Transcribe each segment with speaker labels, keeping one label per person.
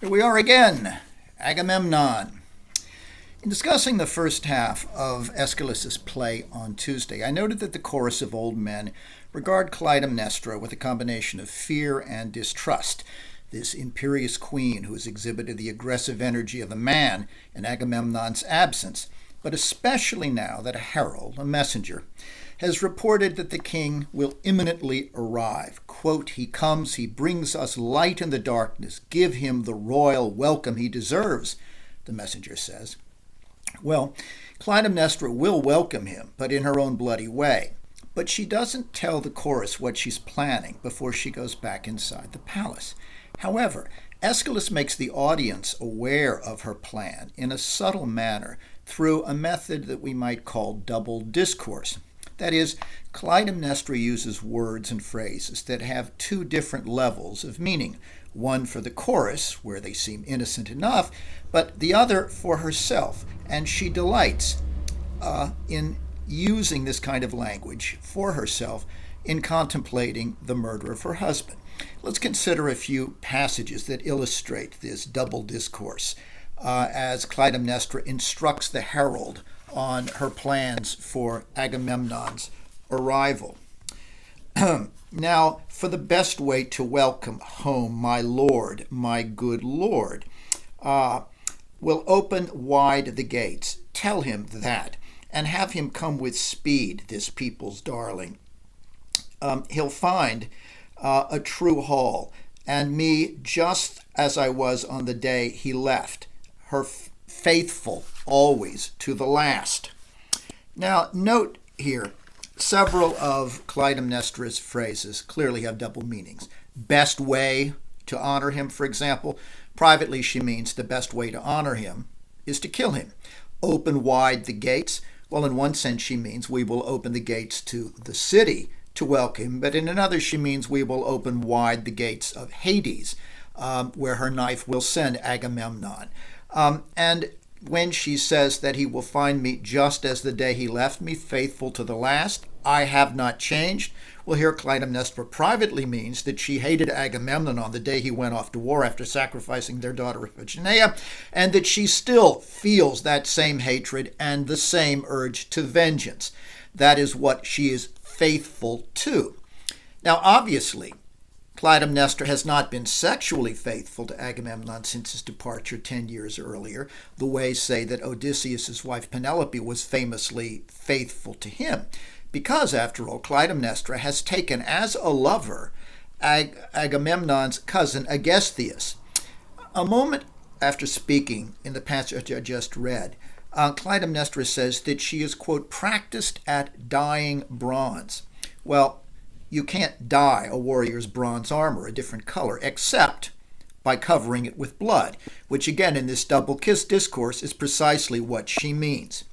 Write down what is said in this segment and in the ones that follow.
Speaker 1: Here we are again, Agamemnon. In discussing the first half of Aeschylus's play on Tuesday, I noted that the chorus of old men regard Clytemnestra with a combination of fear and distrust, this imperious queen who has exhibited the aggressive energy of a man in Agamemnon's absence, but especially now that a herald, a messenger, has reported that the king will imminently arrive. Quote, "He comes, he brings us light in the darkness. Give him the royal welcome he deserves," the messenger says. Well, Clytemnestra will welcome him, but in her own bloody way. But she doesn't tell the chorus what she's planning before she goes back inside the palace. However, Aeschylus makes the audience aware of her plan in a subtle manner through a method that we might call double discourse. That is, Clytemnestra uses words and phrases that have two different levels of meaning, one for the chorus, where they seem innocent enough, but the other for herself, and she delights in using this kind of language for herself in contemplating the murder of her husband. Let's consider a few passages that illustrate this double discourse as Clytemnestra instructs the herald on her plans for Agamemnon's arrival. "Now, for the best way to welcome home my lord, my good lord, will open wide the gates. Tell him that, and have him come with speed, this people's darling. He'll find a true hall, and me just as I was on the day he left, her faithful always to the last." Now, note here, several of Clytemnestra's phrases clearly have double meanings. Best way to honor him, for example. Privately, she means the best way to honor him is to kill him. Open wide the gates. Well, in one sense, she means we will open the gates to the city to welcome him, but in another, she means we will open wide the gates of Hades, where her knife will send Agamemnon. And when she says that he will find me just as the day he left me, faithful to the last, I have not changed. Well, here Clytemnestra privately means that she hated Agamemnon on the day he went off to war after sacrificing their daughter Iphigenia, and that she still feels that same hatred and the same urge to vengeance. That is what she is faithful to. Now, obviously, Clytemnestra has not been sexually faithful to Agamemnon since his departure 10 years earlier, the way, say, that Odysseus' wife Penelope was famously faithful to him, because, after all, Clytemnestra has taken as a lover Agamemnon's cousin Agestheus. A moment after speaking in the passage I just read, Clytemnestra says that she is, quote, practiced at dyeing bronze. Well, you can't dye a warrior's bronze armor a different color except by covering it with blood, which again in this double kiss discourse is precisely what she means.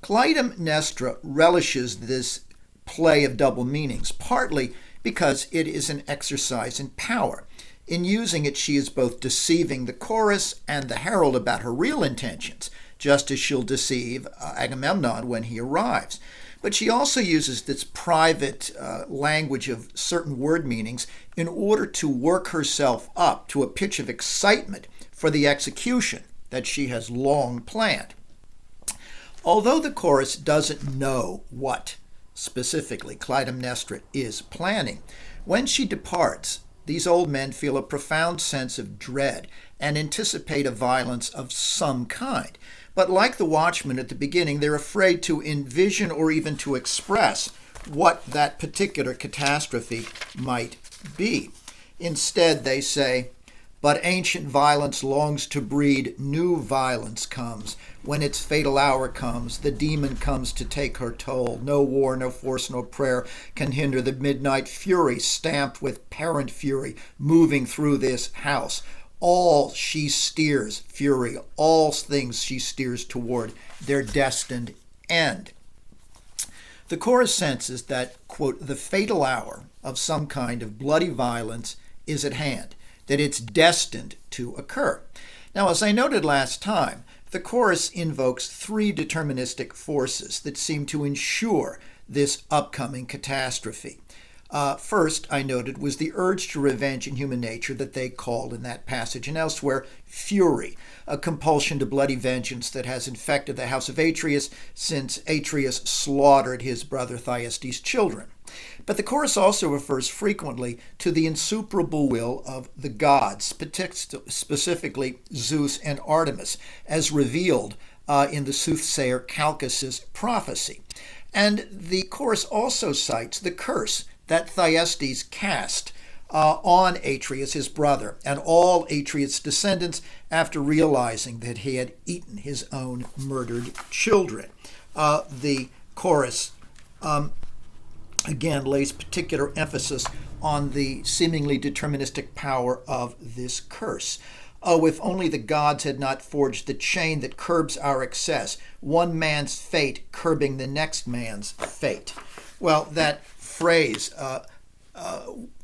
Speaker 1: Clytemnestra relishes this play of double meanings, partly because it is an exercise in power. In using it, she is both deceiving the chorus and the herald about her real intentions, just as she'll deceive Agamemnon when he arrives. But she also uses this private language of certain word meanings in order to work herself up to a pitch of excitement for the execution that she has long planned. Although the chorus doesn't know what specifically Clytemnestra is planning, when she departs, these old men feel a profound sense of dread and anticipate a violence of some kind. But like the watchmen at the beginning, they're afraid to envision or even to express what that particular catastrophe might be. Instead, they say, "But ancient violence longs to breed, new violence comes. When its fatal hour comes, the demon comes to take her toll. No war, no force, no prayer can hinder the midnight fury, stamped with parent fury, moving through this house. All she steers fury, all things she steers toward their destined end." The chorus senses that, quote, the fatal hour of some kind of bloody violence is at hand, that it's destined to occur. Now, as I noted last time, the chorus invokes three deterministic forces that seem to ensure this upcoming catastrophe. First, I noted, was the urge to revenge in human nature that they called in that passage and elsewhere fury, a compulsion to bloody vengeance that has infected the house of Atreus since Atreus slaughtered his brother Thyestes' children. But the chorus also refers frequently to the insuperable will of the gods, specifically Zeus and Artemis, as revealed in the soothsayer Calchas's prophecy. And the chorus also cites the curse that Thyestes cast on Atreus, his brother, and all Atreus' descendants after realizing that he had eaten his own murdered children. The chorus again lays particular emphasis on the seemingly deterministic power of this curse. Oh, if only the gods had not forged the chain that curbs our excess, one man's fate curbing the next man's fate. Well, that phrase,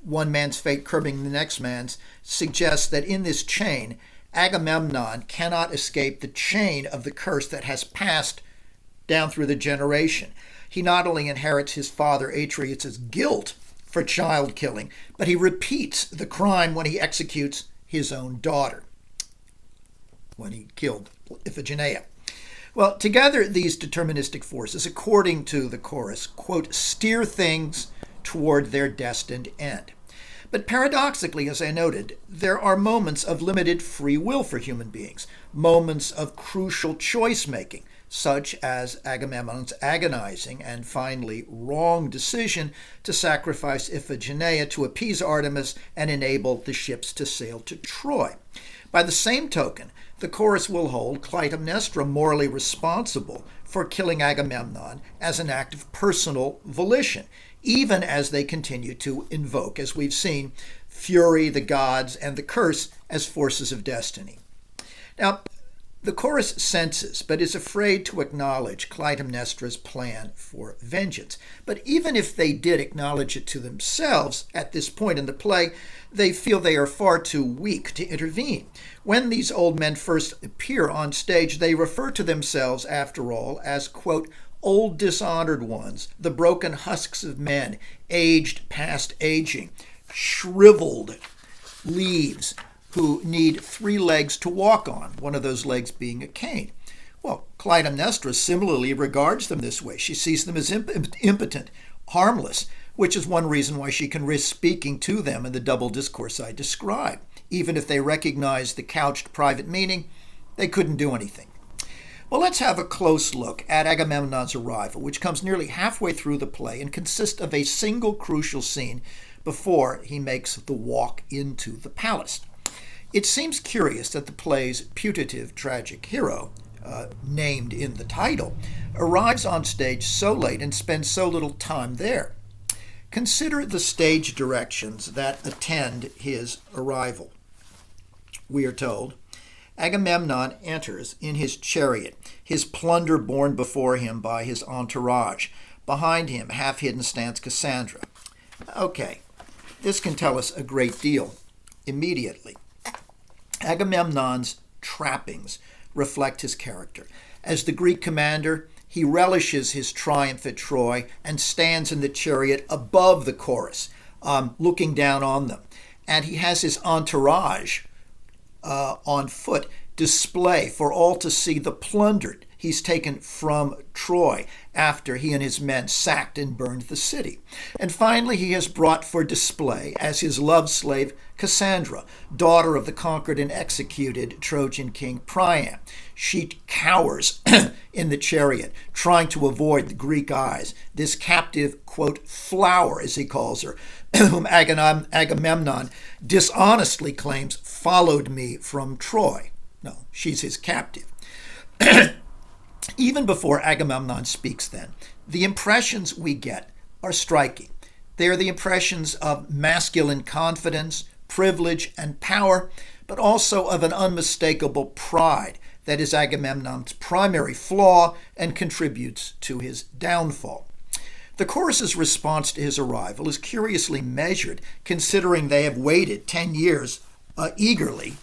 Speaker 1: one man's fate curbing the next man's, suggests that in this chain, Agamemnon cannot escape the chain of the curse that has passed down through the generation. He not only inherits his father Atreus' guilt for child killing, but he repeats the crime when he executes his own daughter, when he killed Iphigenia. Well, together these deterministic forces, according to the chorus, quote, steer things toward their destined end. But paradoxically, as I noted, there are moments of limited free will for human beings, moments of crucial choice-making, such as Agamemnon's agonizing and finally wrong decision to sacrifice Iphigenia to appease Artemis and enable the ships to sail to Troy. By the same token, the chorus will hold Clytemnestra morally responsible for killing Agamemnon as an act of personal volition, even as they continue to invoke, as we've seen, fury, the gods, and the curse as forces of destiny. Now, the chorus senses, but is afraid to acknowledge Clytemnestra's plan for vengeance. But even if they did acknowledge it to themselves at this point in the play, they feel they are far too weak to intervene. When these old men first appear on stage, they refer to themselves, after all, as, quote, old dishonored ones, the broken husks of men, aged past aging, shriveled leaves, who need 3 legs to walk on, one of those legs being a cane. Well, Clytemnestra similarly regards them this way. She sees them as impotent, harmless, which is one reason why she can risk speaking to them in the double discourse I described. Even if they recognize the couched private meaning, they couldn't do anything. Well, let's have a close look at Agamemnon's arrival, which comes nearly halfway through the play and consists of a single crucial scene before he makes the walk into the palace. It seems curious that the play's putative tragic hero, named in the title, arrives on stage so late and spends so little time there. Consider the stage directions that attend his arrival. We are told, Agamemnon enters in his chariot, his plunder borne before him by his entourage. Behind him, half-hidden, stands Cassandra. Okay, this can tell us a great deal immediately. Agamemnon's trappings reflect his character. As the Greek commander, he relishes his triumph at Troy and stands in the chariot above the chorus, looking down on them. And he has his entourage on foot display for all to see the plunder he's taken from Troy after he and his men sacked and burned the city. And finally, he has brought for display as his love slave Cassandra, daughter of the conquered and executed Trojan king Priam. She cowers in the chariot, trying to avoid the Greek eyes. This captive, quote, flower, as he calls her, whom Agamemnon dishonestly claims followed me from Troy. No, she's his captive. Even before Agamemnon speaks, then, the impressions we get are striking. They are the impressions of masculine confidence, privilege, and power, but also of an unmistakable pride that is Agamemnon's primary flaw and contributes to his downfall. The chorus's response to his arrival is curiously measured, considering they have waited 10 years eagerly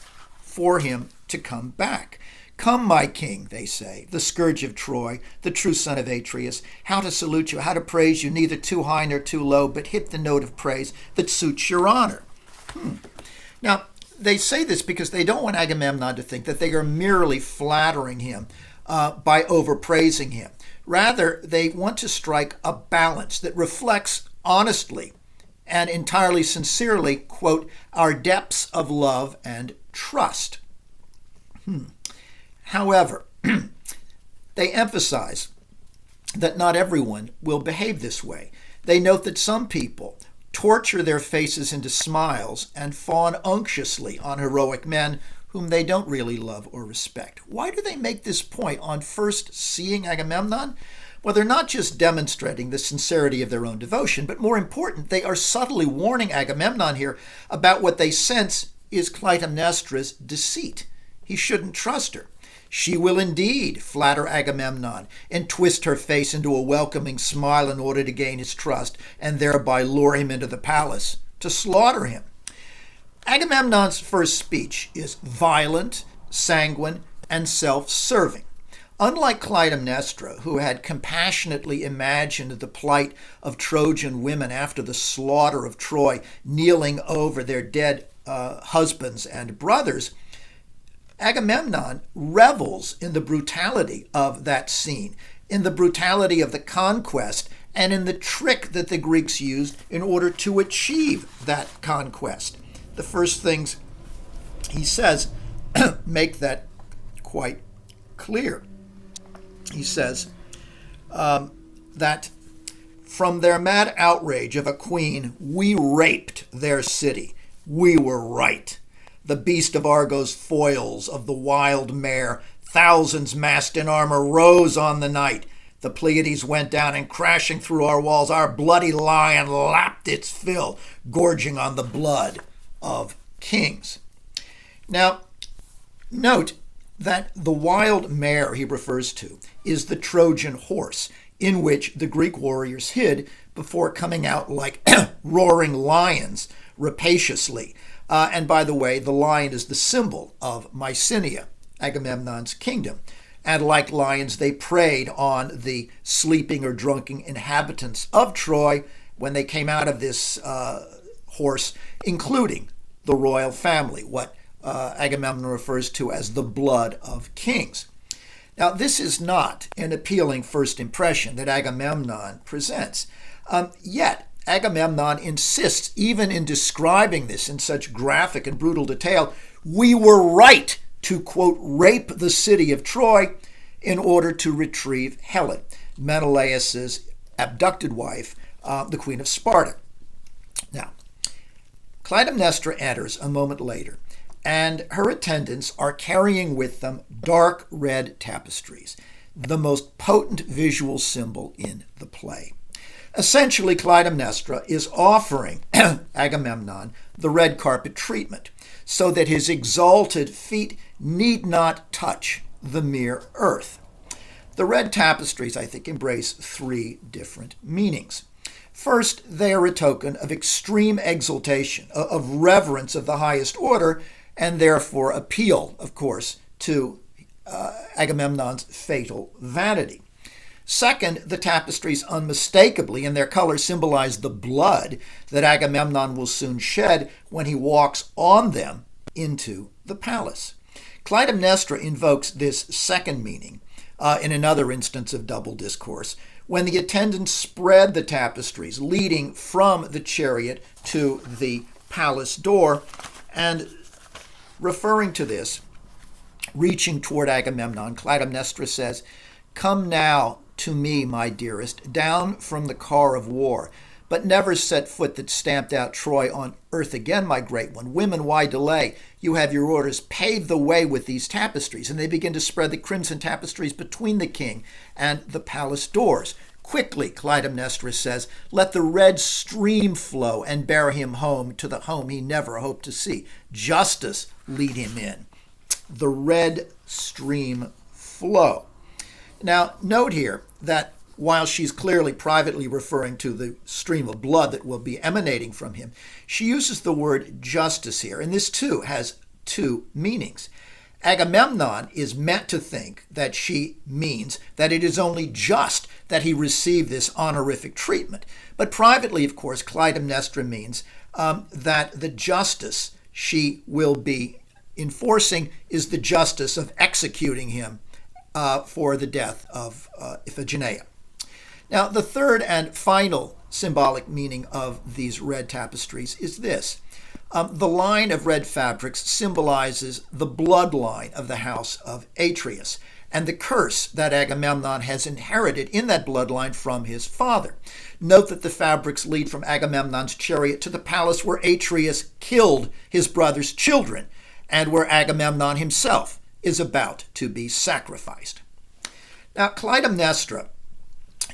Speaker 1: for him to come back. Come, my king, they say, the scourge of Troy, the true son of Atreus, how to salute you, how to praise you, neither too high nor too low, but hit the note of praise that suits your honor. Now, they say this because they don't want Agamemnon to think that they are merely flattering him by overpraising him. Rather, they want to strike a balance that reflects honestly and entirely sincerely, quote, our depths of love and trust. However, they emphasize that not everyone will behave this way. They note that some people torture their faces into smiles and fawn unctuously on heroic men whom they don't really love or respect. Why do they make this point on first seeing Agamemnon? Well, they're not just demonstrating the sincerity of their own devotion, but more important, they are subtly warning Agamemnon here about what they sense is Clytemnestra's deceit. He shouldn't trust her. She will indeed flatter Agamemnon and twist her face into a welcoming smile in order to gain his trust and thereby lure him into the palace to slaughter him. Agamemnon's first speech is violent, sanguine, and self-serving. Unlike Clytemnestra, who had compassionately imagined the plight of Trojan women after the slaughter of Troy, kneeling over their dead husbands and brothers, Agamemnon revels in the brutality of that scene, in the brutality of the conquest, and in the trick that the Greeks used in order to achieve that conquest. The first things he says make that quite clear. He says that from their mad outrage of a queen, we raped their city. We were right. The beast of Argos foils of the wild mare, thousands massed in armor, rose on the night. The Pleiades went down, and crashing through our walls, our bloody lion lapped its fill, gorging on the blood of kings. Now, note that the wild mare he refers to is the Trojan horse, in which the Greek warriors hid before coming out like roaring lions rapaciously. And by the way, the lion is the symbol of Mycenae, Agamemnon's kingdom. And like lions, they preyed on the sleeping or drunken inhabitants of Troy when they came out of this horse, including the royal family, what Agamemnon refers to as the blood of kings. Now, this is not an appealing first impression that Agamemnon presents. Yet, Agamemnon insists, even in describing this in such graphic and brutal detail, we were right to, quote, rape the city of Troy in order to retrieve Helen, Menelaus's abducted wife, the queen of Sparta. Now, Clytemnestra enters a moment later, and her attendants are carrying with them dark red tapestries, the most potent visual symbol in the play. Essentially, Clytemnestra is offering Agamemnon the red carpet treatment so that his exalted feet need not touch the mere earth. The red tapestries, I think, embrace three different meanings. First, they are a token of extreme exaltation, of reverence of the highest order, and therefore appeal, of course, to Agamemnon's fatal vanity. Second, the tapestries unmistakably in their color symbolize the blood that Agamemnon will soon shed when he walks on them into the palace. Clytemnestra invokes this second meaning in another instance of double discourse, when the attendants spread the tapestries leading from the chariot to the palace door, and referring to this, reaching toward Agamemnon, Clytemnestra says, "Come now to me, my dearest, down from the car of war, but never set foot that stamped out Troy on earth again, my great one. Women, why delay? You have your orders. Pave the way with these tapestries." And they begin to spread the crimson tapestries between the king and the palace doors. "Quickly," Clytemnestra says, "let the red stream flow and bear him home to the home he never hoped to see. Justice lead him in." The red stream flow. Now, note here that while she's clearly privately referring to the stream of blood that will be emanating from him, she uses the word justice here, and this too has two meanings. Agamemnon is meant to think that she means that it is only just that he received this honorific treatment. But privately, of course, Clytemnestra means that the justice she will be enforcing is the justice of executing him for the death of Iphigenia. Now, the third and final symbolic meaning of these red tapestries is this. The line of red fabrics symbolizes the bloodline of the house of Atreus and the curse that Agamemnon has inherited in that bloodline from his father. Note that the fabrics lead from Agamemnon's chariot to the palace where Atreus killed his brother's children and where Agamemnon himself is about to be sacrificed. Now, Clytemnestra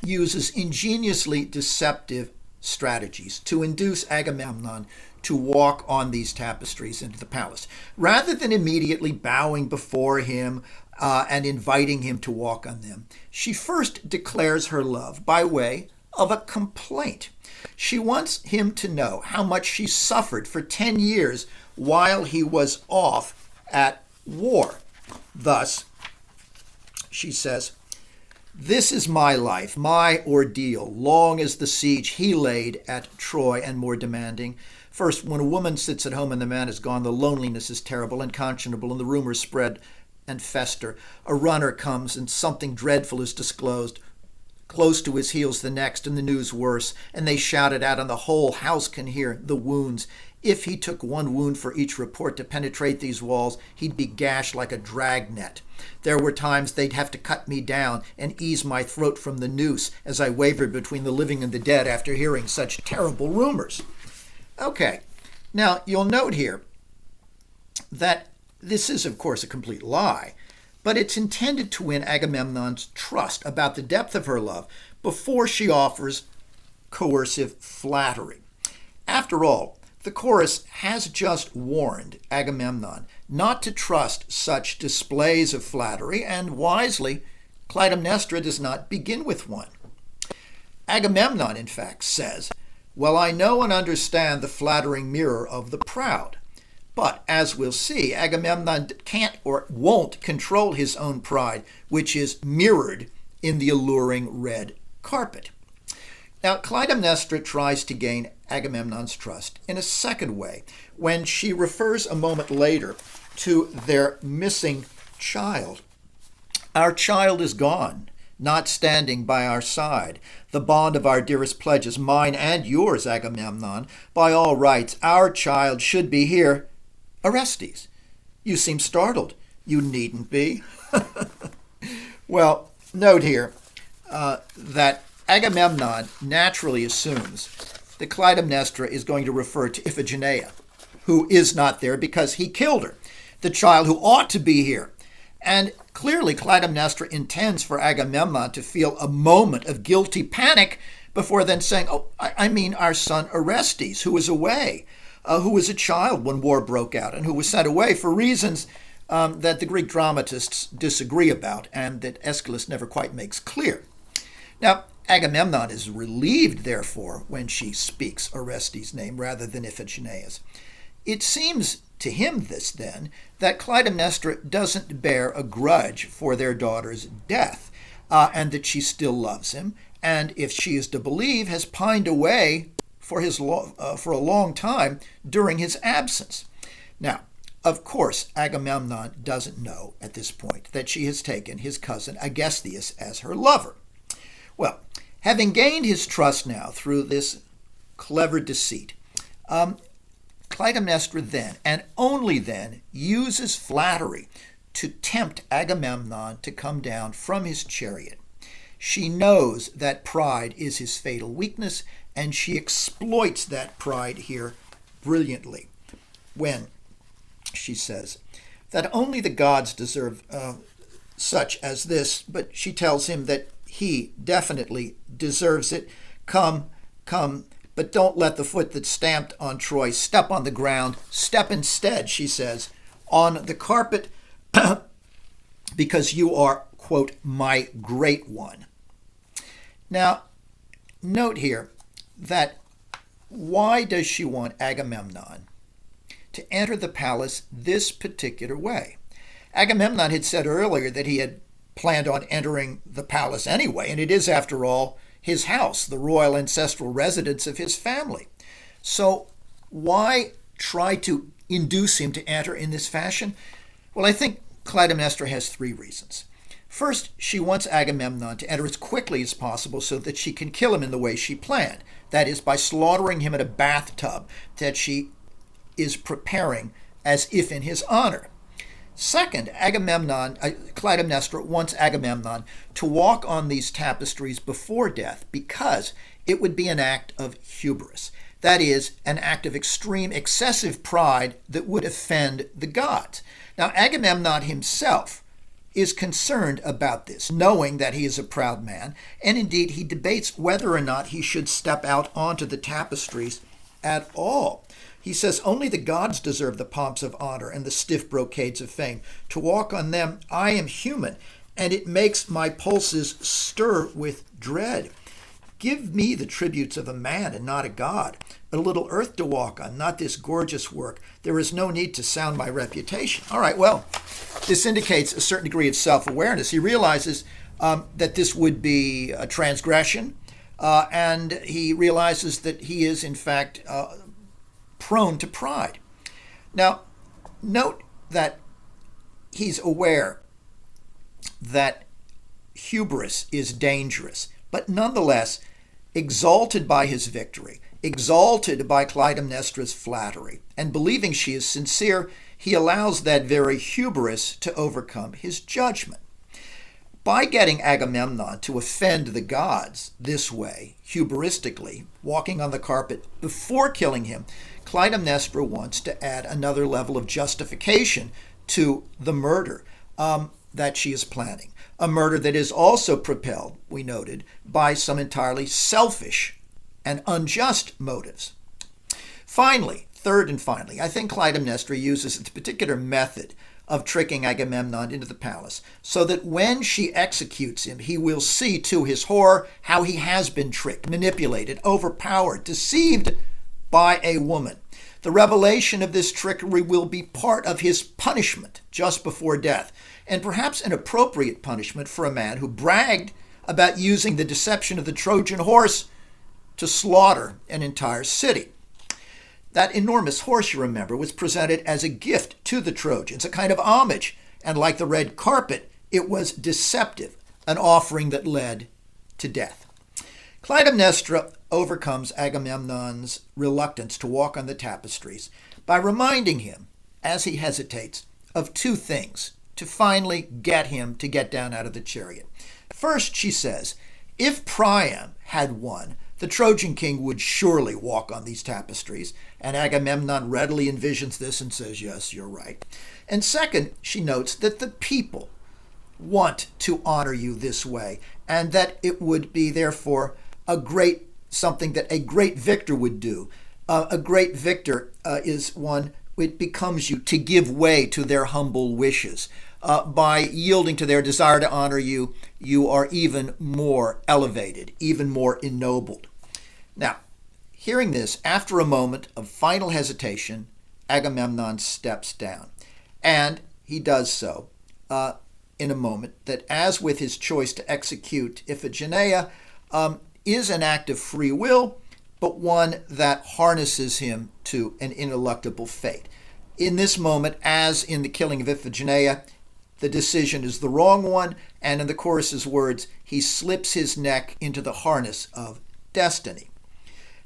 Speaker 1: uses ingeniously deceptive strategies to induce Agamemnon to walk on these tapestries into the palace. Rather than immediately bowing before him and inviting him to walk on them, she first declares her love by way of a complaint. She wants him to know how much she suffered for 10 years while he was off at war. Thus, she says, "This is my life, my ordeal, long as the siege he laid at Troy and more demanding. First, when a woman sits at home and the man is gone, the loneliness is terrible, unconscionable, and the rumors spread and fester. A runner comes and something dreadful is disclosed. Close to his heels the next, and the news worse, and they shout it out, and the whole house can hear the wounds. If he took one wound for each report to penetrate these walls, he'd be gashed like a dragnet. There were times they'd have to cut me down and ease my throat from the noose as I wavered between the living and the dead after hearing such terrible rumors." Okay, now you'll note here that this is, of course, a complete lie, but it's intended to win Agamemnon's trust about the depth of her love before she offers coercive flattery. After all, the chorus has just warned Agamemnon not to trust such displays of flattery, and wisely, Clytemnestra does not begin with one. Agamemnon, in fact, says, "Well, I know and understand the flattering mirror of the proud." But, as we'll see, Agamemnon can't or won't control his own pride, which is mirrored in the alluring red carpet. Now, Clytemnestra tries to gain Agamemnon's trust in a second way, when she refers a moment later to their missing child. "Our child is gone, not standing by our side. The bond of our dearest pledges, mine and yours, Agamemnon. By all rights, our child should be here. Orestes, you seem startled. You needn't be." Well, note here that Agamemnon naturally assumes that Clytemnestra is going to refer to Iphigenia, who is not there because he killed her, the child who ought to be here. And clearly Clytemnestra intends for Agamemnon to feel a moment of guilty panic before then saying, "Oh, I mean our son Orestes, who was away, who was a child when war broke out, and who was sent away for reasons that the Greek dramatists disagree about and that Aeschylus never quite makes clear." Now, Agamemnon is relieved, therefore, when she speaks Orestes' name rather than Iphigenia's. It seems to him then that Clytemnestra doesn't bear a grudge for their daughter's death, and that she still loves him, and if she is to believe, has pined away for a long time during his absence. Now, of course, Agamemnon doesn't know at this point that she has taken his cousin Agestheus as her lover. Well, having gained his trust now through this clever deceit, Clytemnestra then, and only then, uses flattery to tempt Agamemnon to come down from his chariot. She knows that pride is his fatal weakness, and she exploits that pride here brilliantly when she says that only the gods deserve such as this, but she tells him that he definitely deserves it. "Come, come, but don't let the foot that's stamped on Troy step on the ground. Step instead," she says, "on the carpet, because you are, quote, my great one." Now, note here that why does she want Agamemnon to enter the palace this particular way? Agamemnon had said earlier that he had planned on entering the palace anyway, and it is, after all, his house, the royal ancestral residence of his family. So why try to induce him to enter in this fashion? Well, I think Clytemnestra has three reasons. First, she wants Agamemnon to enter as quickly as possible so that she can kill him in the way she planned. That is, by slaughtering him in a bathtub that she is preparing as if in his honor. Second, Clytemnestra wants Agamemnon to walk on these tapestries before death because it would be an act of hubris. That is, an act of extreme, excessive pride that would offend the gods. Now, Agamemnon himself is concerned about this, knowing that he is a proud man, and indeed he debates whether or not he should step out onto the tapestries at all. He says, only the gods deserve the pomps of honor and the stiff brocades of fame. To walk on them, I am human, and it makes my pulses stir with dread. Give me the tributes of a man and not a god, a little earth to walk on, not this gorgeous work. There is no need to sound my reputation. All right, well, this indicates a certain degree of self-awareness. He realizes that this would be a transgression, and he realizes that he is, in fact, prone to pride. Now, note that he's aware that hubris is dangerous, but nonetheless, exalted by his victory, exalted by Clytemnestra's flattery, and believing she is sincere, he allows that very hubris to overcome his judgment. By getting Agamemnon to offend the gods this way, hubristically, walking on the carpet before killing him, Clytemnestra wants to add another level of justification to the murder that she is planning. A murder that is also propelled, we noted, by some entirely selfish and unjust motives. Finally, third and finally, I think Clytemnestra uses a particular method of tricking Agamemnon into the palace so that when she executes him, he will see to his horror how he has been tricked, manipulated, overpowered, deceived by a woman. The revelation of this trickery will be part of his punishment just before death, and perhaps an appropriate punishment for a man who bragged about using the deception of the Trojan horse to slaughter an entire city. That enormous horse, you remember, was presented as a gift to the Trojans, a kind of homage, and like the red carpet, it was deceptive, an offering that led to death. Clytemnestra overcomes Agamemnon's reluctance to walk on the tapestries by reminding him, as he hesitates, of two things to finally get him to get down out of the chariot. First, she says, if Priam had won, the Trojan king would surely walk on these tapestries, and Agamemnon readily envisions this and says, yes, you're right. And second, she notes that the people want to honor you this way, and that it would be, therefore, something that a great victor would do. A great victor is one, it becomes you to give way to their humble wishes. By yielding to their desire to honor you, you are even more elevated, even more ennobled. Now, hearing this, after a moment of final hesitation, Agamemnon steps down. And he does so in a moment that, as with his choice to execute Iphigenia, is an act of free will, but one that harnesses him to an ineluctable fate. In this moment, as in the killing of Iphigenia, the decision is the wrong one, and in the chorus's words, he slips his neck into the harness of destiny.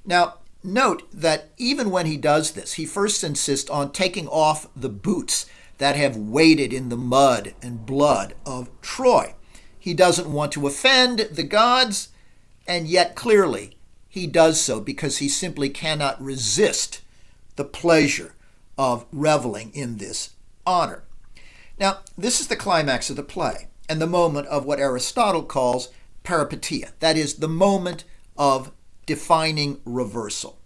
Speaker 1: Now, note that even when he does this, he first insists on taking off the boots that have waded in the mud and blood of Troy. He doesn't want to offend the gods, and yet clearly he does so because he simply cannot resist the pleasure of reveling in this honor. Now, this is the climax of the play and the moment of what Aristotle calls peripeteia, that is, the moment of defining reversal.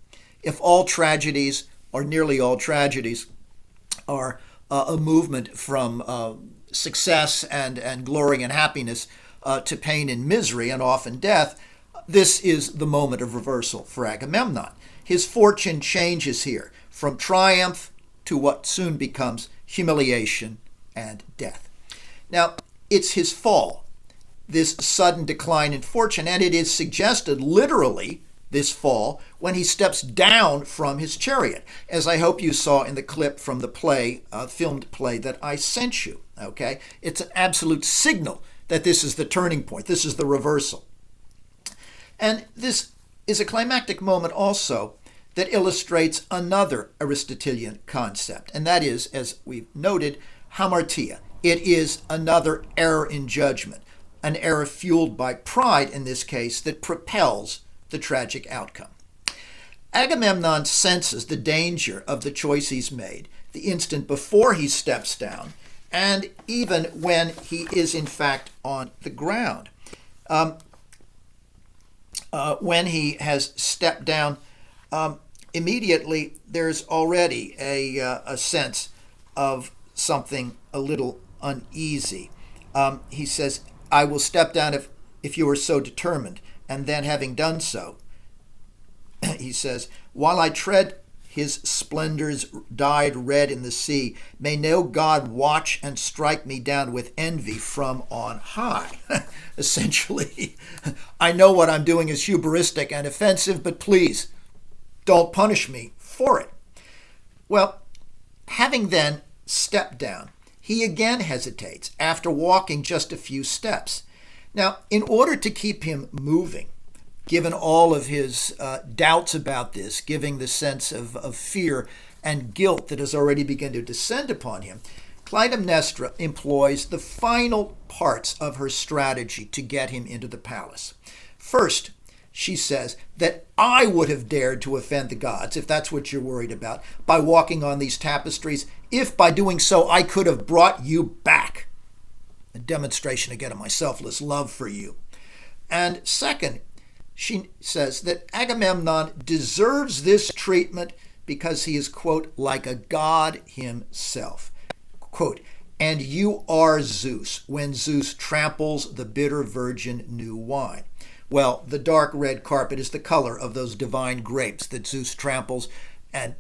Speaker 1: If all tragedies, or nearly all tragedies, are a movement from success and glory and happiness to pain and misery and often death, this is the moment of reversal for Agamemnon. His fortune changes here from triumph to what soon becomes humiliation and death. Now, it's his fall, this sudden decline in fortune, and it is suggested literally, this fall, when he steps down from his chariot, as I hope you saw in the clip from the play, filmed play that I sent you. Okay, it's an absolute signal that this is the turning point. This is the reversal. And this is a climactic moment also that illustrates another Aristotelian concept, and that is, as we've noted, hamartia. It is another error in judgment, an error fueled by pride in this case that propels the tragic outcome. Agamemnon senses the danger of the choice he's made the instant before he steps down, and even when he is in fact on the ground. When he has stepped down, immediately there's already a sense of something a little uneasy. He says, I will step down if you are so determined. And then having done so, he says, while I tread his splendors dyed red in the sea, may no god watch and strike me down with envy from on high. Essentially, I know what I'm doing is hubristic and offensive, but please don't punish me for it. Well, having then stepped down, he again hesitates after walking just a few steps. Now, in order to keep him moving, given all of his doubts about this, giving the sense of fear and guilt that has already begun to descend upon him, Clytemnestra employs the final parts of her strategy to get him into the palace. First, she says that I would have dared to offend the gods, if that's what you're worried about, by walking on these tapestries, if by doing so I could have brought you back. A demonstration again of my selfless love for you. And second, she says that Agamemnon deserves this treatment because he is, quote, like a god himself. Quote, and you are Zeus when Zeus tramples the bitter virgin new wine. Well, the dark red carpet is the color of those divine grapes that Zeus tramples, and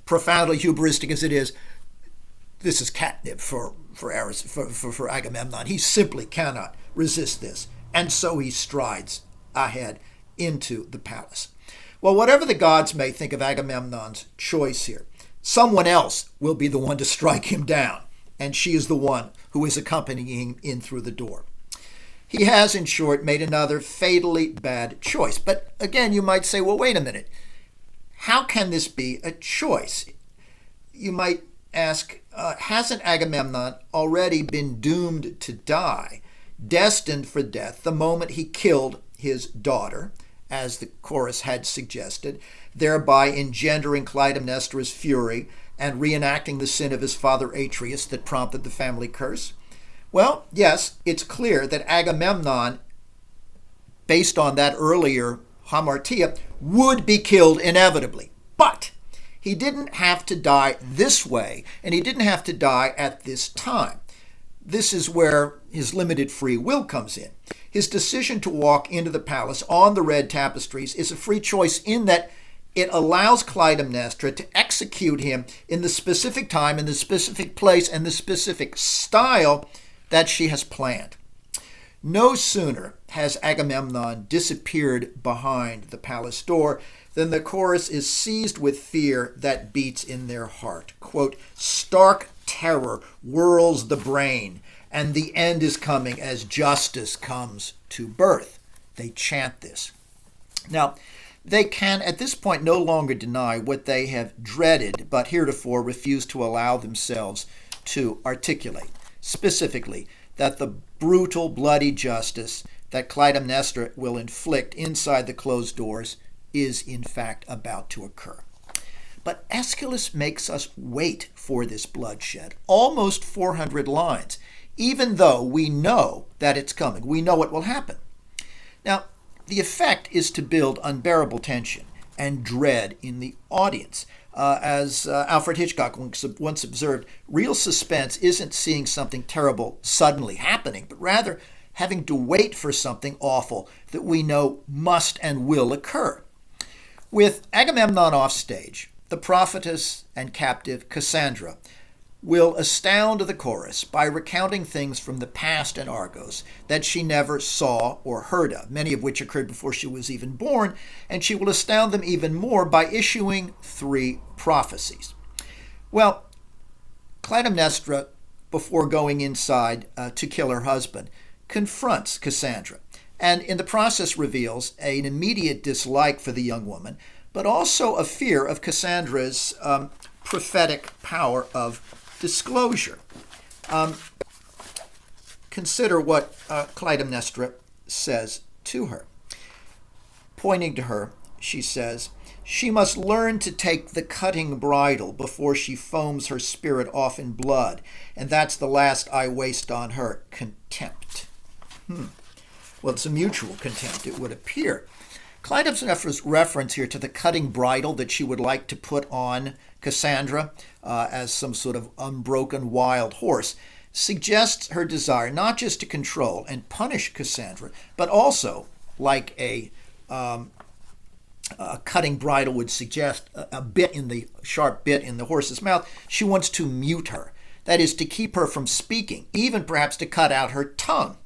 Speaker 1: profoundly hubristic as it is, this is catnip for Agamemnon. He simply cannot resist this, and so he strides ahead into the palace. Well, whatever the gods may think of Agamemnon's choice here, someone else will be the one to strike him down, and she is the one who is accompanying him in through the door. He has, in short, made another fatally bad choice. But again, you might say, well, wait a minute. How can this be a choice? You might ask, hasn't Agamemnon already been doomed to die, destined for death, the moment he killed his daughter, as the chorus had suggested, thereby engendering Clytemnestra's fury and reenacting the sin of his father Atreus that prompted the family curse? Well, yes, it's clear that Agamemnon, based on that earlier hamartia, would be killed inevitably. But he didn't have to die this way, and he didn't have to die at this time. This is where his limited free will comes in. His decision to walk into the palace on the red tapestries is a free choice in that it allows Clytemnestra to execute him in the specific time, in the specific place, and the specific style that she has planned. No sooner has Agamemnon disappeared behind the palace door than the chorus is seized with fear that beats in their heart. Quote, stark terror whirls the brain, and the end is coming as justice comes to birth. They chant this. Now, they can at this point no longer deny what they have dreaded, but heretofore refuse to allow themselves to articulate. Specifically, that the brutal, bloody justice that Clytemnestra will inflict inside the closed doors is in fact about to occur. But Aeschylus makes us wait for this bloodshed, almost 400 lines, even though we know that it's coming. We know it will happen. Now, the effect is to build unbearable tension and dread in the audience. As Alfred Hitchcock once observed, real suspense isn't seeing something terrible suddenly happening, but rather having to wait for something awful that we know must and will occur. With Agamemnon off stage, the prophetess and captive Cassandra will astound the chorus by recounting things from the past in Argos that she never saw or heard of, many of which occurred before she was even born, and she will astound them even more by issuing 3 prophecies. Well, Clytemnestra, before going inside to kill her husband, confronts Cassandra, and in the process reveals an immediate dislike for the young woman, but also a fear of Cassandra's prophetic power of disclosure. Consider what Clytemnestra says to her. Pointing to her, she says, "She must learn to take the cutting bridle before she foams her spirit off in blood, and that's the last I waste on her, contempt." Well, it's a mutual contempt, it would appear. Clytemnestra's reference here to the cutting bridle that she would like to put on Cassandra as some sort of unbroken wild horse suggests her desire not just to control and punish Cassandra, but also, like a cutting bridle would suggest, a sharp bit in the horse's mouth, she wants to mute her. That is, to keep her from speaking, even perhaps to cut out her tongue.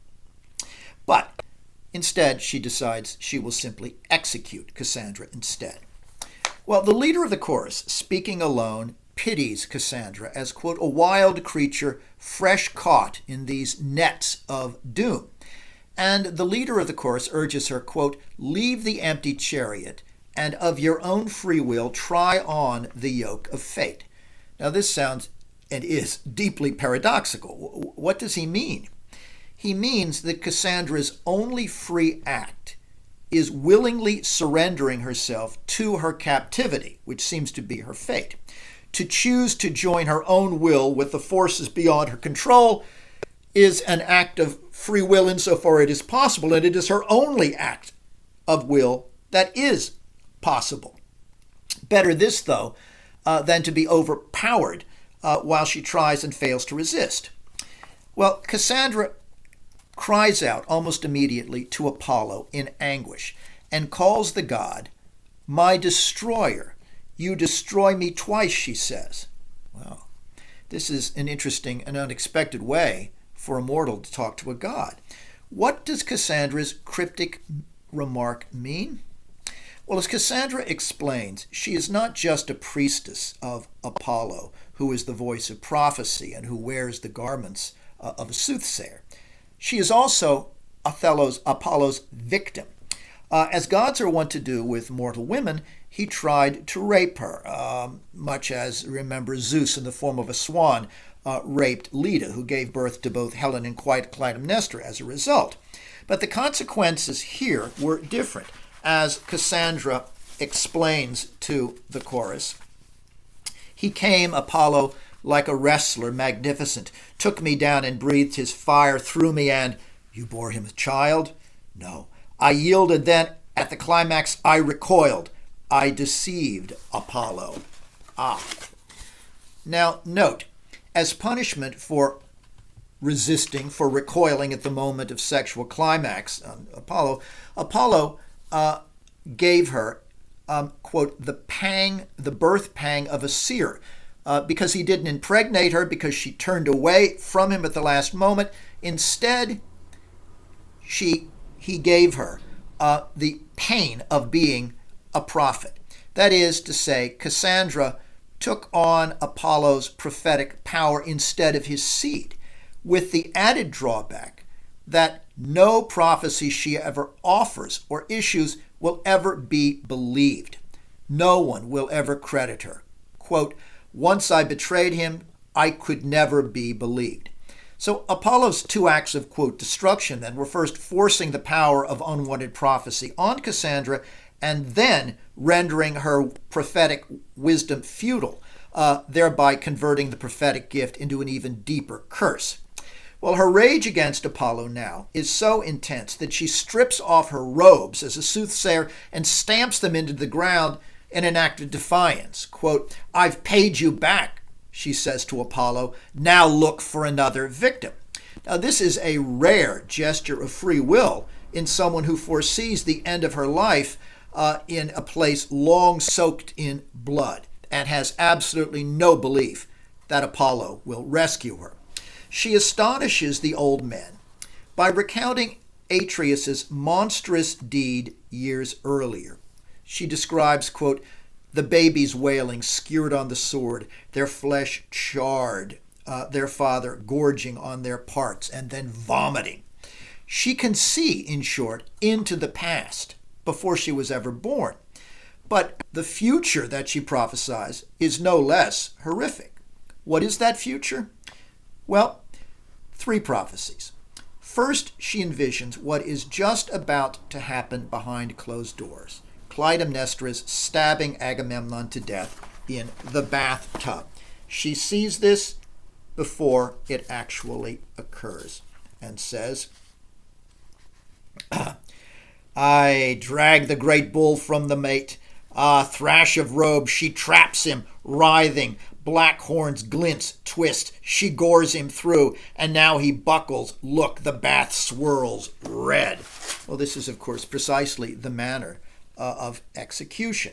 Speaker 1: But instead, she decides she will simply execute Cassandra instead. Well, the leader of the chorus, speaking alone, pities Cassandra as, quote, a wild creature fresh caught in these nets of doom. And the leader of the chorus urges her, quote, leave the empty chariot and of your own free will try on the yoke of fate. Now this sounds and is deeply paradoxical. What does he mean? He means that Cassandra's only free act is willingly surrendering herself to her captivity, which seems to be her fate. To choose to join her own will with the forces beyond her control is an act of free will insofar it is possible, and it is her only act of will that is possible. Better this, though, than to be overpowered while she tries and fails to resist. Well, Cassandra cries out almost immediately to Apollo in anguish and calls the god my destroyer. You destroy me twice, she says. Well, this is an interesting and unexpected way for a mortal to talk to a god. What does Cassandra's cryptic remark mean? Well, as Cassandra explains, she is not just a priestess of Apollo, who is the voice of prophecy and who wears the garments of a soothsayer. She is also Apollo's victim. As gods are wont to do with mortal women, he tried to rape her, much as, remember, Zeus in the form of a swan raped Leda, who gave birth to both Helen and Clytemnestra as a result. But the consequences here were different. As Cassandra explains to the chorus, he came, Apollo, like a wrestler magnificent, took me down and breathed his fire through me, and you bore him a child? No. I yielded, then at the climax I recoiled. I deceived Apollo. Now note, as punishment for resisting, for recoiling at the moment of sexual climax on Apollo gave her, quote, the birth pang of a seer, because he didn't impregnate her, because she turned away from him at the last moment. Instead, he gave her the pain of being a prophet. That is to say, Cassandra took on Apollo's prophetic power instead of his seed, with the added drawback that no prophecy she ever offers or issues will ever be believed. No one will ever credit her. Quote, once I betrayed him, I could never be believed. So Apollo's 2 acts of, quote, destruction then were first forcing the power of unwanted prophecy on Cassandra and then rendering her prophetic wisdom futile, thereby converting the prophetic gift into an even deeper curse. Well, her rage against Apollo now is so intense that she strips off her robes as a soothsayer and stamps them into the ground in an act of defiance. Quote, I've paid you back, she says to Apollo. Now look for another victim. Now, this is a rare gesture of free will in someone who foresees the end of her life in a place long soaked in blood and has absolutely no belief that Apollo will rescue her. She astonishes the old men by recounting Atreus's monstrous deed years earlier. She describes, quote, the babies wailing, skewered on the sword, their flesh charred, their father gorging on their parts and then vomiting. She can see, in short, into the past before she was ever born. But the future that she prophesies is no less horrific. What is that future? Well, 3 prophecies. First, she envisions what is just about to happen behind closed doors. Clytemnestra's stabbing Agamemnon to death in the bathtub. She sees this before it actually occurs and says, I drag the great bull from the mate. Thrash of robes, she traps him, writhing. Black horns glints, twist. She gores him through, and now he buckles. Look, the bath swirls red. Well, this is, of course, precisely the manner of execution.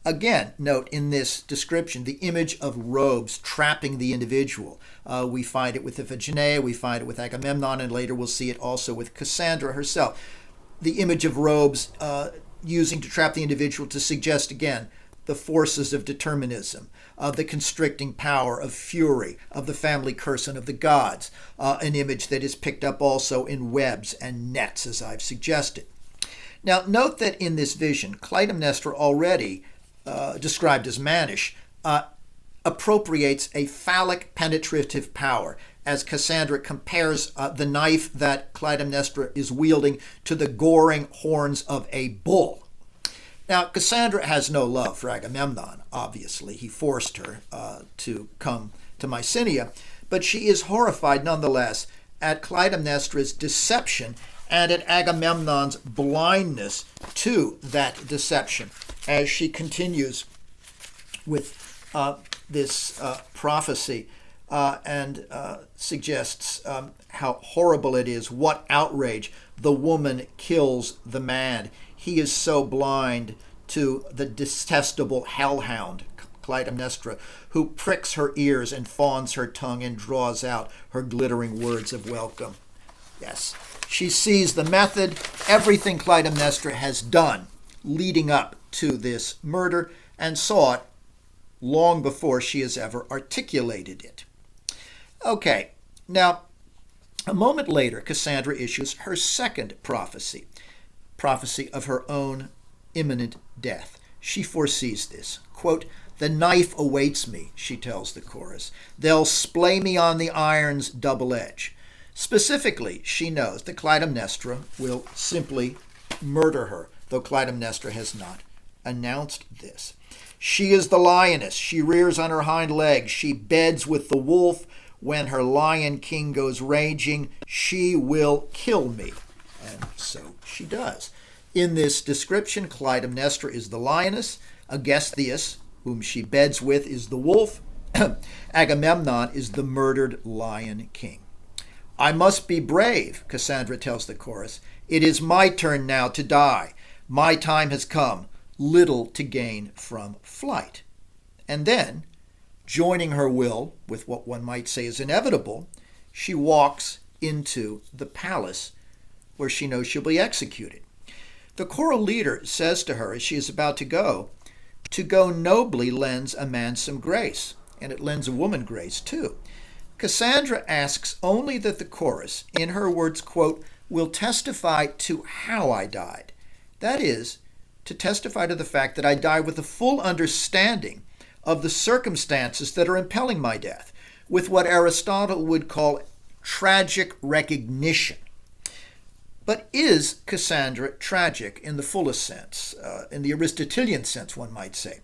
Speaker 1: Again, note in this description the image of robes trapping the individual. We find it with Iphigenia, we find it with Agamemnon, and later we'll see it also with Cassandra herself. The image of robes using to trap the individual to suggest, again, the forces of determinism, of the constricting power of fury, of the family curse and of the gods, an image that is picked up also in webs and nets, as I've suggested. Now, note that in this vision, Clytemnestra, already described as mannish, appropriates a phallic penetrative power, as Cassandra compares the knife that Clytemnestra is wielding to the goring horns of a bull. Now, Cassandra has no love for Agamemnon, obviously. He forced her to come to Mycenae, but she is horrified nonetheless at Clytemnestra's deception and at Agamemnon's blindness to that deception, as she continues with this prophecy and suggests how horrible it is, what outrage. The woman kills the man. He is so blind to the detestable hellhound, Clytemnestra, who pricks her ears and fawns her tongue and draws out her glittering words of welcome. Yes, she sees the method, everything Clytemnestra has done leading up to this murder, and saw it long before she has ever articulated it. Okay, now, a moment later, Cassandra issues her second prophecy of her own imminent death. She foresees this. Quote, the knife awaits me, she tells the chorus. They'll splay me on the iron's double edge. Specifically, she knows that Clytemnestra will simply murder her, though Clytemnestra has not announced this. She is the lioness. She rears on her hind legs. She beds with the wolf. When her lion king goes raging, she will kill me. And so she does. In this description, Clytemnestra is the lioness. Agestheus, whom she beds with, is the wolf. Agamemnon is the murdered lion king. I must be brave, Cassandra tells the chorus. It is my turn now to die. My time has come. Little to gain from flight. And then, joining her will with what one might say is inevitable, she walks into the palace where she knows she'll be executed. The choral leader says to her as she is about to go nobly lends a man some grace, and it lends a woman grace too. Cassandra asks only that the chorus, in her words, quote, will testify to how I died. That is, to testify to the fact that I died with a full understanding of the circumstances that are impelling my death, with what Aristotle would call tragic recognition. But is Cassandra tragic in the fullest sense, in the Aristotelian sense, one might say?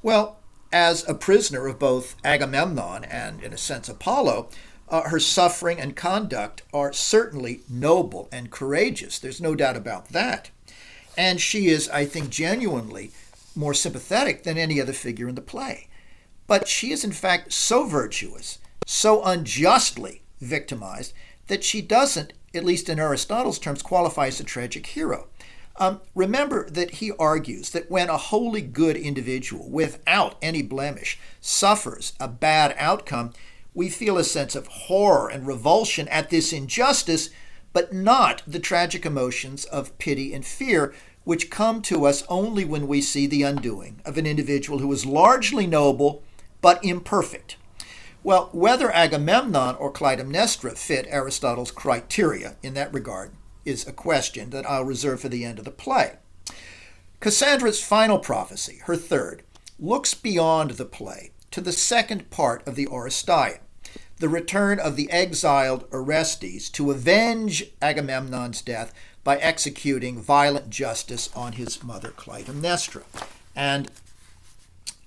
Speaker 1: Well, as a prisoner of both Agamemnon and, in a sense, Apollo, her suffering and conduct are certainly noble and courageous. There's no doubt about that. And she is, I think, genuinely more sympathetic than any other figure in the play. But she is, in fact, so virtuous, so unjustly victimized, that she doesn't, at least in Aristotle's terms, qualify as a tragic hero. Remember that he argues that when a wholly good individual, without any blemish, suffers a bad outcome, we feel a sense of horror and revulsion at this injustice, but not the tragic emotions of pity and fear, which come to us only when we see the undoing of an individual who is largely noble but imperfect. Well, whether Agamemnon or Clytemnestra fit Aristotle's criteria in that regard is a question that I'll reserve for the end of the play. Cassandra's final prophecy, her third, looks beyond the play to the second part of the Oresteia, the return of the exiled Orestes to avenge Agamemnon's death by executing violent justice on his mother Clytemnestra. And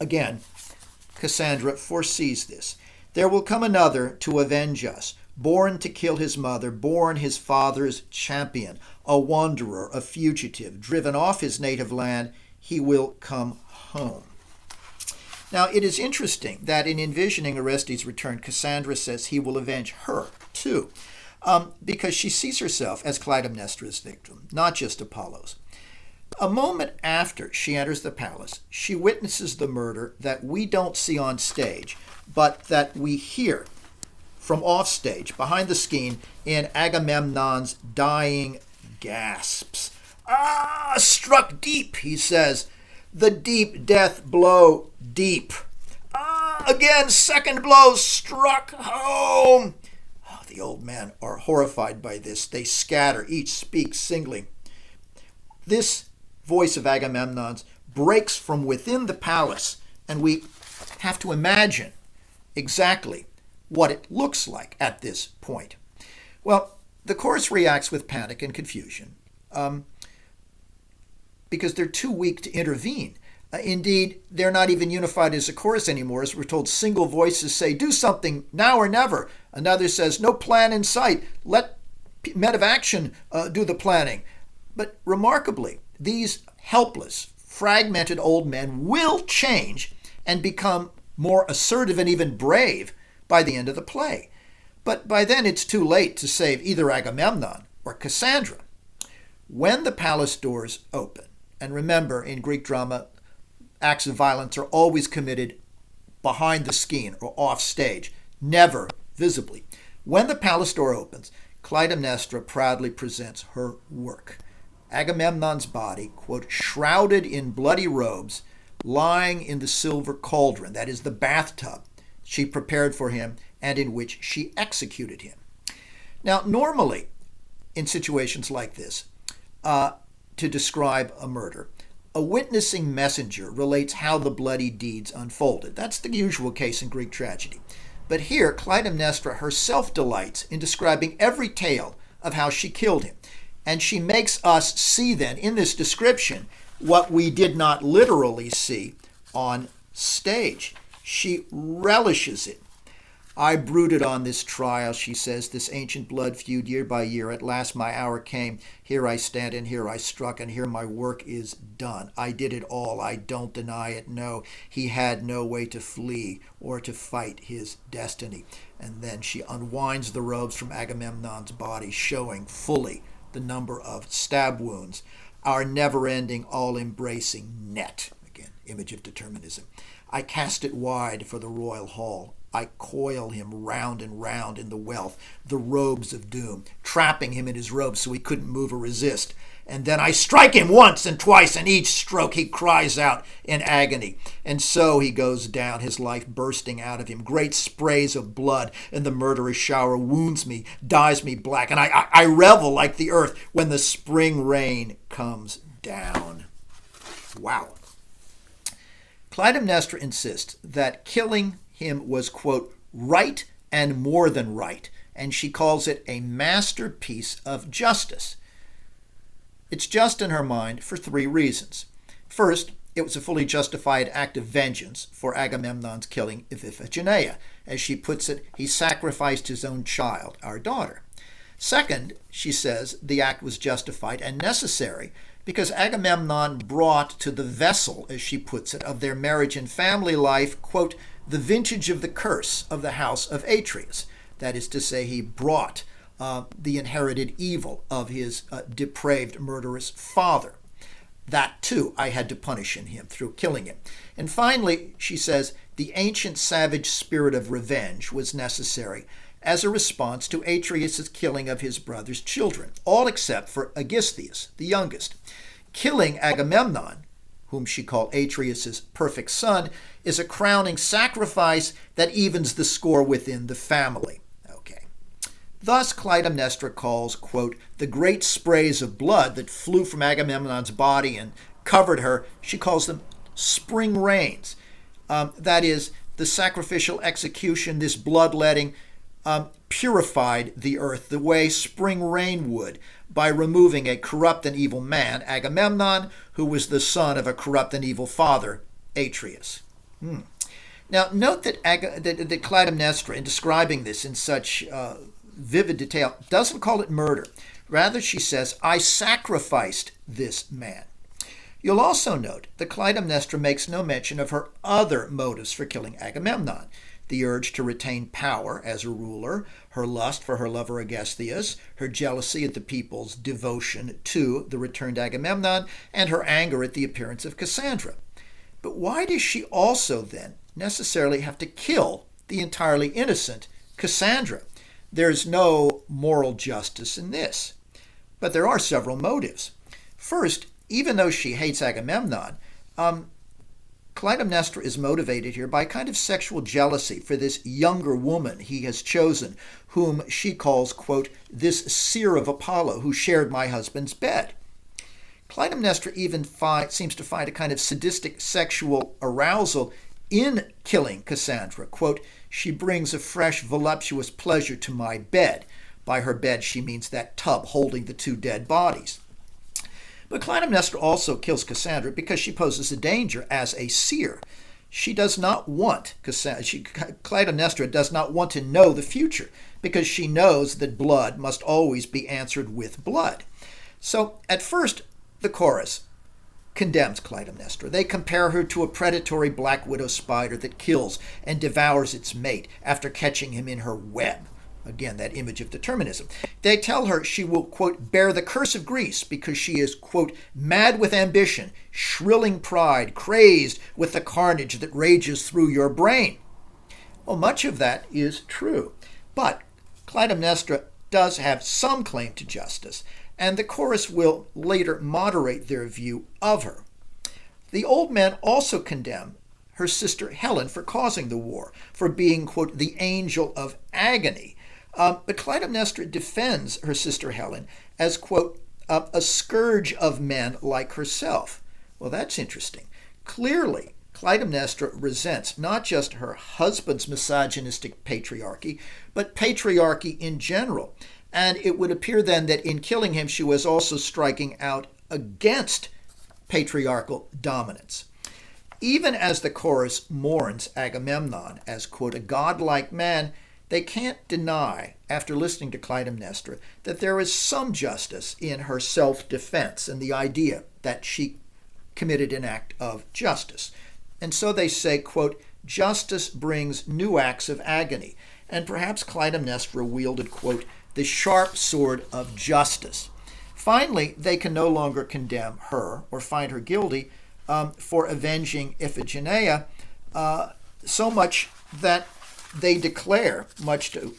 Speaker 1: again, Cassandra foresees this. There will come another to avenge us, born to kill his mother, born his father's champion, a wanderer, a fugitive, driven off his native land, he will come home. Now, it is interesting that in envisioning Orestes' return, Cassandra says he will avenge her, too, because she sees herself as Clytemnestra's victim, not just Apollo's. A moment after she enters the palace, she witnesses the murder that we don't see on stage, but that we hear from offstage, behind the scene, in Agamemnon's dying gasps. "Ah, struck deep," he says. "The deep death blow deep. Ah, again, second blow struck home." Oh, the old men are horrified by this. They scatter, each speaks singly. This voice of Agamemnon's breaks from within the palace, and we have to imagine exactly what it looks like at this point. Well, the chorus reacts with panic and confusion because they're too weak to intervene. Indeed, they're not even unified as a chorus anymore. As we're told, single voices say, "Do something now or never." Another says, "No plan in sight. Let men of action do the planning." But remarkably, these helpless, fragmented old men will change and become more assertive and even brave by the end of the play. But by then it's too late to save either Agamemnon or Cassandra. When the palace doors open, and remember, in Greek drama, acts of violence are always committed behind the scene or off stage, never visibly. When the palace door opens, Clytemnestra proudly presents her work. Agamemnon's body, quote, "shrouded in bloody robes, lying in the silver cauldron," that is the bathtub she prepared for him and in which she executed him. Now, normally, in situations like this, to describe a murder, a witnessing messenger relates how the bloody deeds unfolded. That's the usual case in Greek tragedy. But here, Clytemnestra herself delights in describing every tale of how she killed him. And she makes us see then, in this description, what we did not literally see on stage. She relishes it. "I brooded on this trial," she says, "this ancient blood feud year by year. At last my hour came. Here I stand, and here I struck, and here my work is done. I did it all. I don't deny it. No, he had no way to flee or to fight his destiny." And then she unwinds the robes from Agamemnon's body, showing fully the number of stab wounds, our never-ending, all-embracing net. Again, image of determinism. "I cast it wide for the royal hall. I coil him round and round in the wealth, the robes of doom, trapping him in his robes so he couldn't move or resist. And then I strike him once and twice, and each stroke he cries out in agony. And so he goes down, his life bursting out of him. Great sprays of blood, and the murderous shower wounds me, dyes me black. And I revel like the earth when the spring rain comes down." Wow. Clytemnestra insists that killing him was, quote, "right and more than right," and she calls it a masterpiece of justice. It's just in her mind for three reasons. First, it was a fully justified act of vengeance for Agamemnon's killing of Iphigenia. As she puts it, he sacrificed his own child, our daughter. Second, she says the act was justified and necessary because Agamemnon brought to the vessel, as she puts it, of their marriage and family life, quote, "the vintage of the curse of the house of Atreus." That is to say, he brought the inherited evil of his depraved, murderous father. that too I had to punish in him through killing him. And finally, she says, the ancient savage spirit of revenge was necessary as a response to Atreus' killing of his brother's children, all except for Aegisthus, the youngest. Killing Agamemnon, whom she called Atreus' perfect son, is a crowning sacrifice that evens the score within the family. Okay. Thus, Clytemnestra calls, quote, the great sprays of blood that flew from Agamemnon's body and covered her, she calls them spring rains. That is, the sacrificial execution, this bloodletting, purified the earth the way spring rain would by removing a corrupt and evil man, Agamemnon, who was the son of a corrupt and evil father, Atreus. Now, note that Clytemnestra, in describing this in such vivid detail, doesn't call it murder. Rather, she says, I sacrificed this man. You'll also note that Clytemnestra makes no mention of her other motives for killing Agamemnon: the urge to retain power as a ruler, her lust for her lover Aegisthus, her jealousy at the people's devotion to the returned Agamemnon, and her anger at the appearance of Cassandra. But why does she also then necessarily have to kill the entirely innocent Cassandra? There's no moral justice in this. But there are several motives. First, even though she hates Agamemnon, Clytemnestra is motivated here by a kind of sexual jealousy for this younger woman he has chosen, whom she calls, quote, this seer of Apollo who shared my husband's bed. Clytemnestra even seems to find a kind of sadistic sexual arousal in killing Cassandra. Quote, she brings a fresh, voluptuous pleasure to my bed. By her bed, she means that tub holding the two dead bodies. But Clytemnestra also kills Cassandra because she poses a danger as a seer. She does not want, Clytemnestra does not want to know the future because she knows that blood must always be answered with blood. So at first, the chorus condemns Clytemnestra. They compare her to a predatory black widow spider that kills and devours its mate after catching him in her web. Again, that image of determinism. They tell her she will, quote, bear the curse of Greece because she is, quote, mad with ambition, shrilling pride, crazed with the carnage that rages through your brain. Well, much of that is true. But Clytemnestra does have some claim to justice, and the chorus will later moderate their view of her. The old men also condemn her sister Helen for causing the war, for being, quote, the angel of agony. But Clytemnestra defends her sister Helen as, quote, a scourge of men like herself. Well, that's interesting. Clearly, Clytemnestra resents not just her husband's misogynistic patriarchy, but patriarchy in general. And it would appear then that in killing him, she was also striking out against patriarchal dominance. Even as the chorus mourns Agamemnon as, quote, a godlike man, they can't deny, after listening to Clytemnestra, that there is some justice in her self-defense and the idea that she committed an act of justice. And so they say, quote, justice brings new acts of agony. And perhaps Clytemnestra wielded, quote, the sharp sword of justice. Finally, they can no longer condemn her or find her guilty for avenging Iphigenia, so much that they declare, much to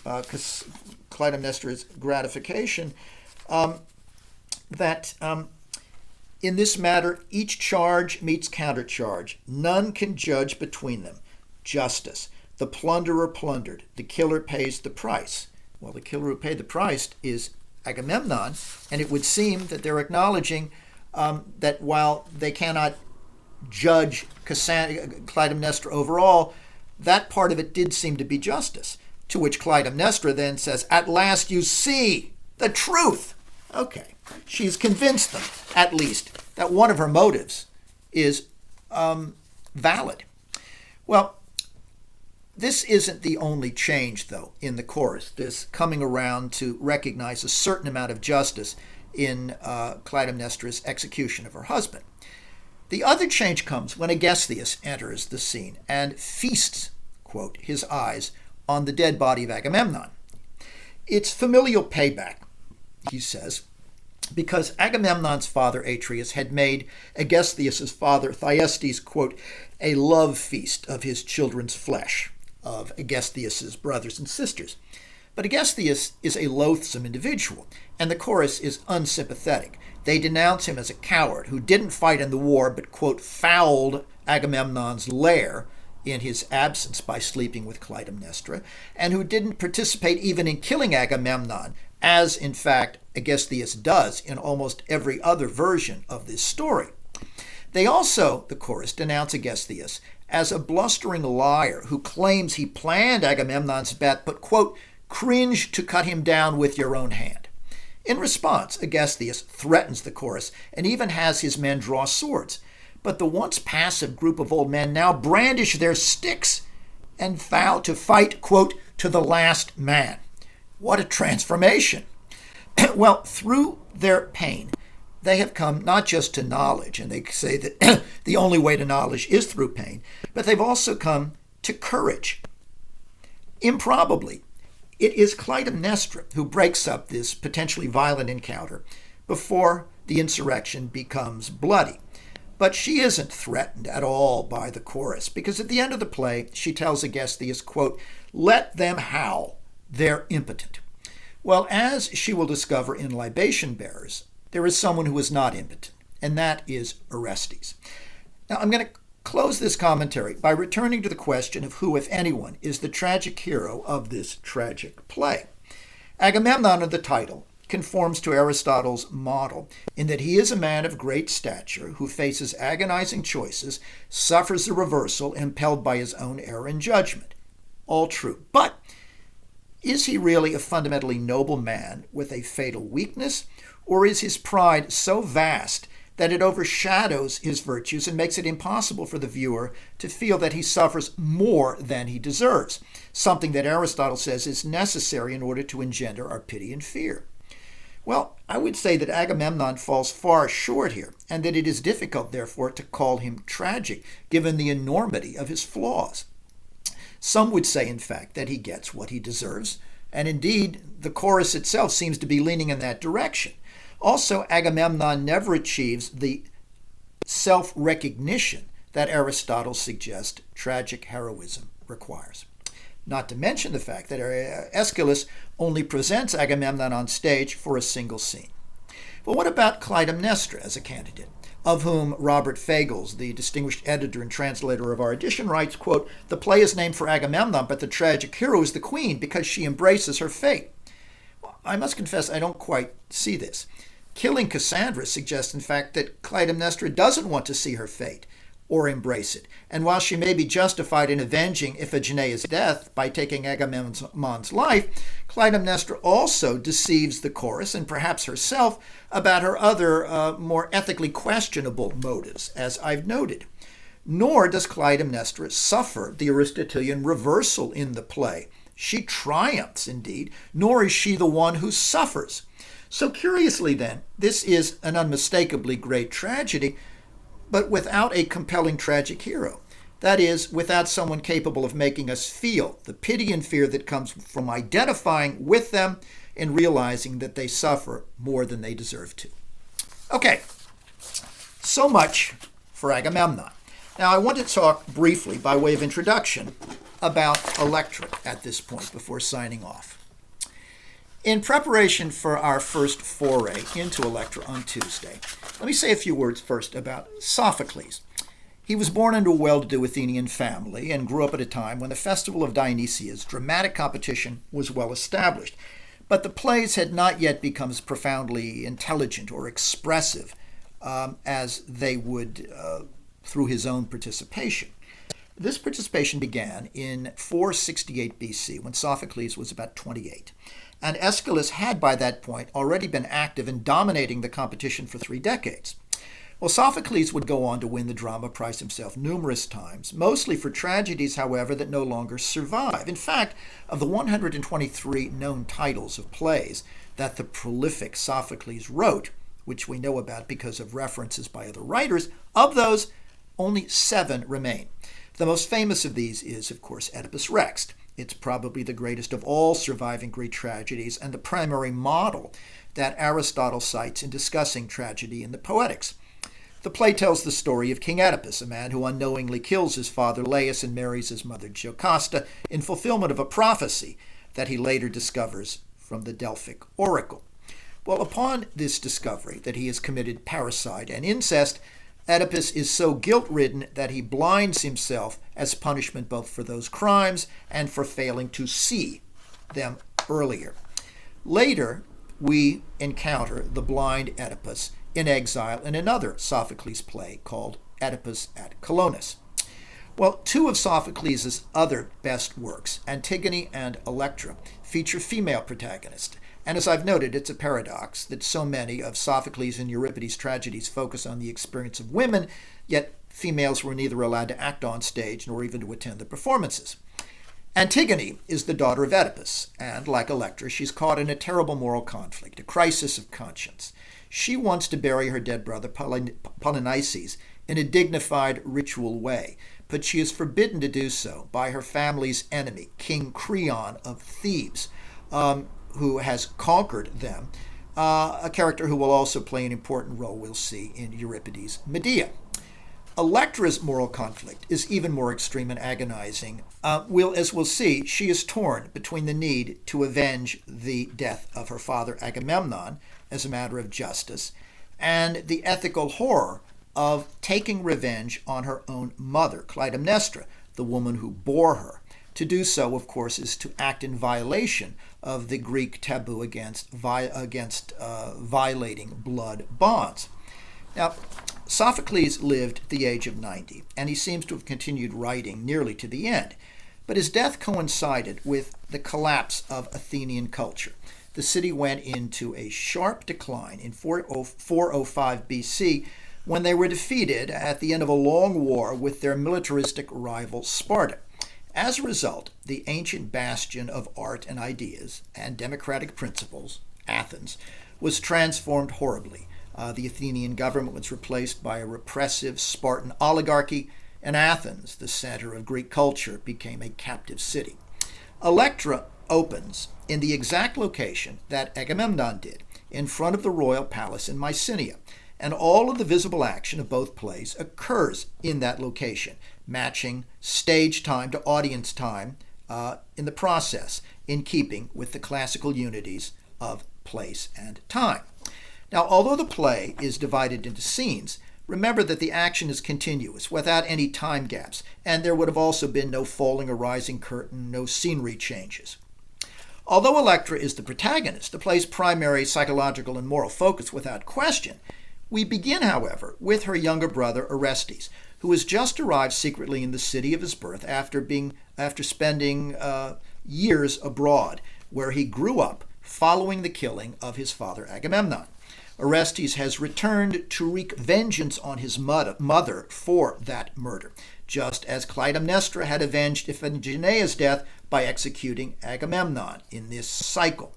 Speaker 1: Clytemnestra's gratification, that in this matter, each charge meets countercharge. None can judge between them. Justice. The plunderer plundered. The killer pays the price. Well, the killer who paid the price is Agamemnon, and it would seem that they're acknowledging that while they cannot judge Clytemnestra overall, that part of it did seem to be justice. To which Clytemnestra then says, at last you see the truth. Okay, she's convinced them, at least, that one of her motives is valid. Well, this isn't the only change, though, in the chorus, this coming around to recognize a certain amount of justice in Clytemnestra's execution of her husband. The other change comes when Aegisthus enters the scene and feasts, quote, his eyes on the dead body of Agamemnon. It's familial payback, he says, because Agamemnon's father Atreus had made Aegistheus' father Thyestes, quote, a love feast of his children's flesh, of Aegistheus' brothers and sisters. But Aegistheus is a loathsome individual, and the chorus is unsympathetic. They denounce him as a coward who didn't fight in the war but, quote, fouled Agamemnon's lair in his absence by sleeping with Clytemnestra, and who didn't participate even in killing Agamemnon, as in fact Aegistheus does in almost every other version of this story. They also, the chorus, denounce Aegistheus as a blustering liar who claims he planned Agamemnon's death but, quote, cringe to cut him down with your own hand. In response, Aegistheus threatens the chorus and even has his men draw swords. But the once passive group of old men now brandish their sticks and vow to fight, quote, to the last man. What a transformation! Well, through their pain, they have come not just to knowledge, and they say that the only way to knowledge is through pain, but they've also come to courage. Improbably, it is Clytemnestra who breaks up this potentially violent encounter before the insurrection becomes bloody. But she isn't threatened at all by the chorus, because at the end of the play, she tells Aegistheus, quote, let them howl, they're impotent. Well, as she will discover in Libation Bearers, there is someone who is not impotent, and that is Orestes. Now, I'm going to close this commentary by returning to the question of who, if anyone, is the tragic hero of this tragic play. Agamemnon, in the title, conforms to Aristotle's model in that he is a man of great stature who faces agonizing choices, suffers a reversal impelled by his own error in judgment. All true. But is he really a fundamentally noble man with a fatal weakness, or is his pride so vast that it overshadows his virtues and makes it impossible for the viewer to feel that he suffers more than he deserves, something that Aristotle says is necessary in order to engender our pity and fear? Well, I would say that Agamemnon falls far short here, and that it is difficult, therefore, to call him tragic, given the enormity of his flaws. Some would say, in fact, that he gets what he deserves, and indeed, the chorus itself seems to be leaning in that direction. Also, Agamemnon never achieves the self-recognition that Aristotle suggests tragic heroism requires. Not to mention the fact that Aeschylus only presents Agamemnon on stage for a single scene. But what about Clytemnestra as a candidate, of whom Robert Fagles, the distinguished editor and translator of our edition, writes, quote, the play is named for Agamemnon, but the tragic hero is the queen because she embraces her fate. Well, I must confess I don't quite see this. Killing Cassandra suggests, in fact, that Clytemnestra doesn't want to see her fate or embrace it. And while she may be justified in avenging Iphigenia's death by taking Agamemnon's life, Clytemnestra also deceives the chorus and perhaps herself about her other, more ethically questionable motives, as I've noted. Nor does Clytemnestra suffer the Aristotelian reversal in the play. She triumphs, indeed, nor is she the one who suffers. So curiously, then, this is an unmistakably great tragedy, but without a compelling tragic hero. That is, without someone capable of making us feel the pity and fear that comes from identifying with them and realizing that they suffer more than they deserve to. Okay, so much for Agamemnon. Now, I want to talk briefly, by way of introduction, about Electra at this point before signing off. In preparation for our first foray into Electra on Tuesday, let me say a few words first about Sophocles. He was born into a well-to-do Athenian family and grew up at a time when the festival of Dionysia's dramatic competition was well established. But the plays had not yet become as profoundly intelligent or expressive as they would through his own participation. This participation began in 468 BC, when Sophocles was about 28. And Aeschylus had by that point already been active in dominating the competition for 3 decades. Well, Sophocles would go on to win the drama prize himself numerous times, mostly for tragedies, however, that no longer survive. In fact, of the 123 known titles of plays that the prolific Sophocles wrote, which we know about because of references by other writers, of those, only 7 remain. The most famous of these is, of course, Oedipus Rex, It's probably the greatest of all surviving Greek tragedies and the primary model that Aristotle cites in discussing tragedy in the Poetics. The play tells the story of King Oedipus, a man who unknowingly kills his father Laius and marries his mother Jocasta in fulfillment of a prophecy that he later discovers from the Delphic oracle. Well, upon this discovery that he has committed parricide and incest, Oedipus is so guilt-ridden that he blinds himself as punishment both for those crimes and for failing to see them earlier. Later, we encounter the blind Oedipus in exile in another Sophocles play called Oedipus at Colonus. Well, two of Sophocles' other best works, Antigone and Electra, feature female protagonists. And as I've noted, it's a paradox that so many of Sophocles and Euripides' tragedies focus on the experience of women, yet females were neither allowed to act on stage nor even to attend the performances. Antigone is the daughter of Oedipus, and like Electra, she's caught in a terrible moral conflict, a crisis of conscience. She wants to bury her dead brother Polynices in a dignified ritual way, but she is forbidden to do so by her family's enemy, King Creon of Thebes, who has conquered them, a character who will also play an important role, we'll see, in Euripides' Medea. Electra's moral conflict is even more extreme and agonizing. As we'll see, she is torn between the need to avenge the death of her father Agamemnon as a matter of justice and the ethical horror of taking revenge on her own mother, Clytemnestra, the woman who bore her. To do so, of course, is to act in violation of the Greek taboo against violating blood bonds. Now, Sophocles lived at the age of 90, and he seems to have continued writing nearly to the end. But his death coincided with the collapse of Athenian culture. The city went into a sharp decline in 405 BC when they were defeated at the end of a long war with their militaristic rival Sparta. As a result, the ancient bastion of art and ideas and democratic principles, Athens, was transformed horribly. The Athenian government was replaced by a repressive Spartan oligarchy, and Athens, the center of Greek culture, became a captive city. Electra opens in the exact location that Agamemnon did, in front of the royal palace in Mycenae, and all of the visible action of both plays occurs in that location, matching stage time to audience time in the process, in keeping with the classical unities of place and time. Now, although the play is divided into scenes, remember that the action is continuous, without any time gaps, and there would have also been no falling or rising curtain, no scenery changes. Although Electra is the protagonist, the play's primary psychological and moral focus without question, we begin, however, with her younger brother Orestes, who has just arrived secretly in the city of his birth after spending years abroad, where he grew up following the killing of his father Agamemnon. Orestes has returned to wreak vengeance on his mother for that murder, just as Clytemnestra had avenged Iphigenia's death by executing Agamemnon in this cycle.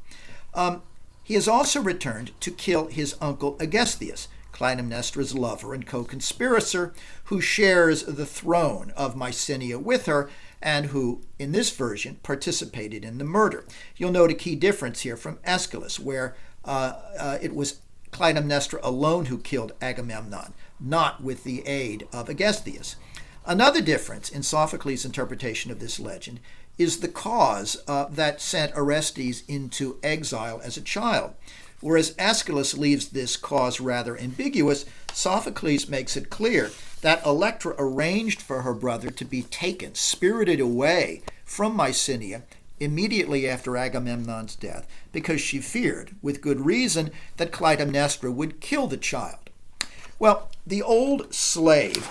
Speaker 1: He has also returned to kill his uncle Aegisthus, Clytemnestra's lover and co-conspirator, who shares the throne of Mycenae with her and who, in this version, participated in the murder. You'll note a key difference here from Aeschylus, where it was Clytemnestra alone who killed Agamemnon, not with the aid of Aegisthus. Another difference in Sophocles' interpretation of this legend is the cause that sent Orestes into exile as a child. Whereas Aeschylus leaves this cause rather ambiguous, Sophocles makes it clear that Electra arranged for her brother to be taken, spirited away from Mycenae immediately after Agamemnon's death, because she feared, with good reason, that Clytemnestra would kill the child. Well, the old slave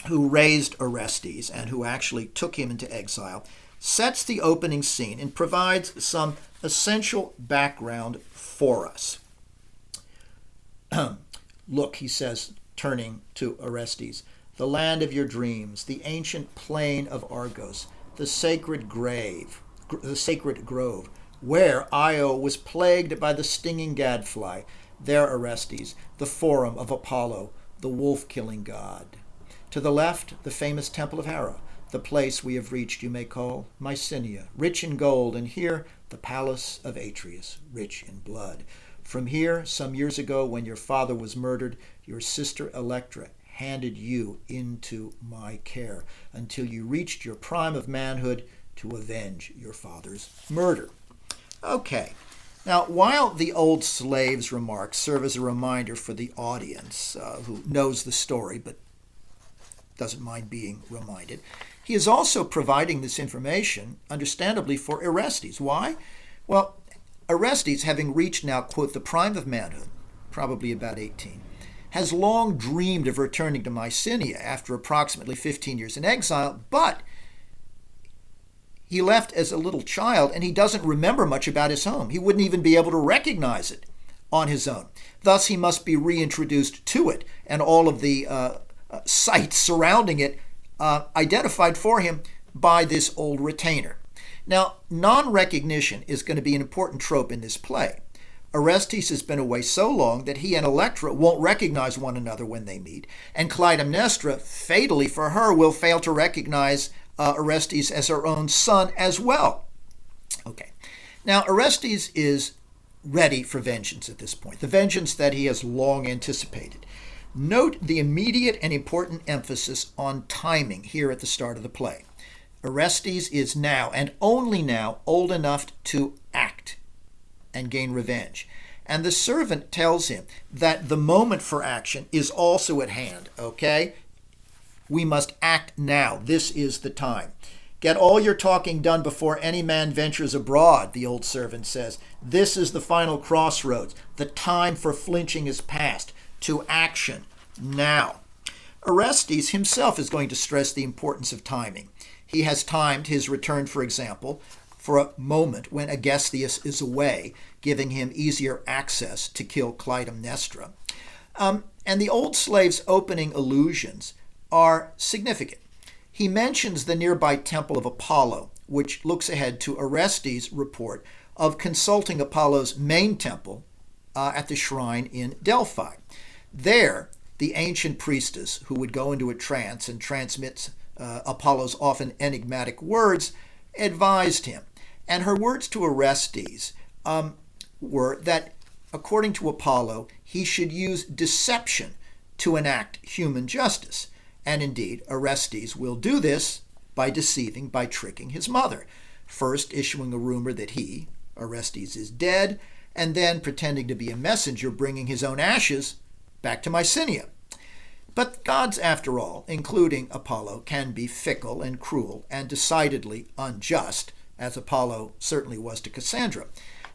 Speaker 1: who raised Orestes and who actually took him into exile sets the opening scene and provides some essential background for us. Look, he says, turning to Orestes, the land of your dreams, the ancient plain of Argos, the sacred grove, where Io was plagued by the stinging gadfly. There, Orestes, the forum of Apollo, the wolf-killing god. To the left, the famous temple of Hera, the place we have reached you may call Mycenae, rich in gold, and here the palace of Atreus, rich in blood. From here, some years ago, when your father was murdered, your sister Electra handed you into my care until you reached your prime of manhood to avenge your father's murder. Okay. Now, while the old slave's remarks serve as a reminder for the audience who knows the story but doesn't mind being reminded, he is also providing this information, understandably, for Orestes. Why? Well, Orestes, having reached now, quote, the prime of manhood, probably about 18, has long dreamed of returning to Mycenae after approximately 15 years in exile, but he left as a little child, and he doesn't remember much about his home. He wouldn't even be able to recognize it on his own. Thus, he must be reintroduced to it, and all of the sites surrounding it identified for him by this old retainer. Now, non-recognition is going to be an important trope in this play. Orestes has been away so long that he and Electra won't recognize one another when they meet, and Clytemnestra, fatally for her, will fail to recognize Orestes as her own son as well. Okay. Now, Orestes is ready for vengeance at this point, the vengeance that he has long anticipated. Note the immediate and important emphasis on timing here at the start of the play. Orestes is now, and only now, old enough to act and gain revenge. And the servant tells him that the moment for action is also at hand, okay? We must act now. This is the time. Get all your talking done before any man ventures abroad, the old servant says. This is the final crossroads. The time for flinching is past. To action now. Orestes himself is going to stress the importance of timing. He has timed his return, for example, for a moment when Aegisthus is away, giving him easier access to kill Clytemnestra. And the old slave's opening allusions are significant. He mentions the nearby temple of Apollo, which looks ahead to Orestes' report of consulting Apollo's main temple at the shrine in Delphi. There, the ancient priestess, who would go into a trance and transmit Apollo's often enigmatic words, advised him. And her words to Orestes were that, according to Apollo, he should use deception to enact human justice. And indeed, Orestes will do this by deceiving, by tricking his mother, first issuing a rumor that he, Orestes, is dead, and then pretending to be a messenger bringing his own ashes back to Mycenae. But gods, after all, including Apollo, can be fickle and cruel and decidedly unjust, as Apollo certainly was to Cassandra.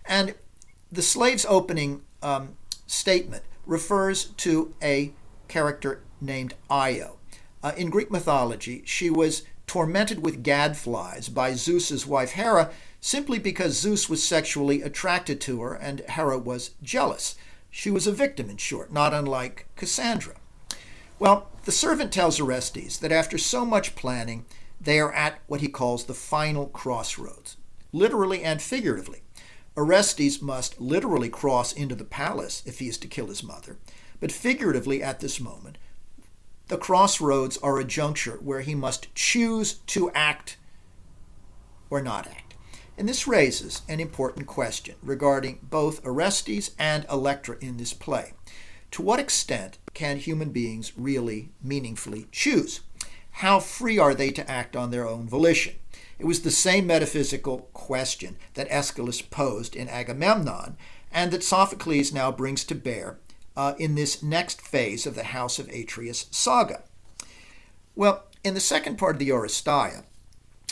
Speaker 1: And the slave's opening statement refers to a character named Io. In Greek mythology, she was tormented with gadflies by Zeus's wife Hera simply because Zeus was sexually attracted to her and Hera was jealous. She was a victim, in short, not unlike Cassandra. Well, the servant tells Orestes that after so much planning, they are at what he calls the final crossroads, literally and figuratively. Orestes must literally cross into the palace if he is to kill his mother, but figuratively at this moment, the crossroads are a juncture where he must choose to act or not act. And this raises an important question regarding both Orestes and Electra in this play. To what extent can human beings really meaningfully choose? How free are they to act on their own volition? It was the same metaphysical question that Aeschylus posed in Agamemnon, and that Sophocles now brings to bear in this next phase of the House of Atreus saga. Well, in the second part of the Oresteia,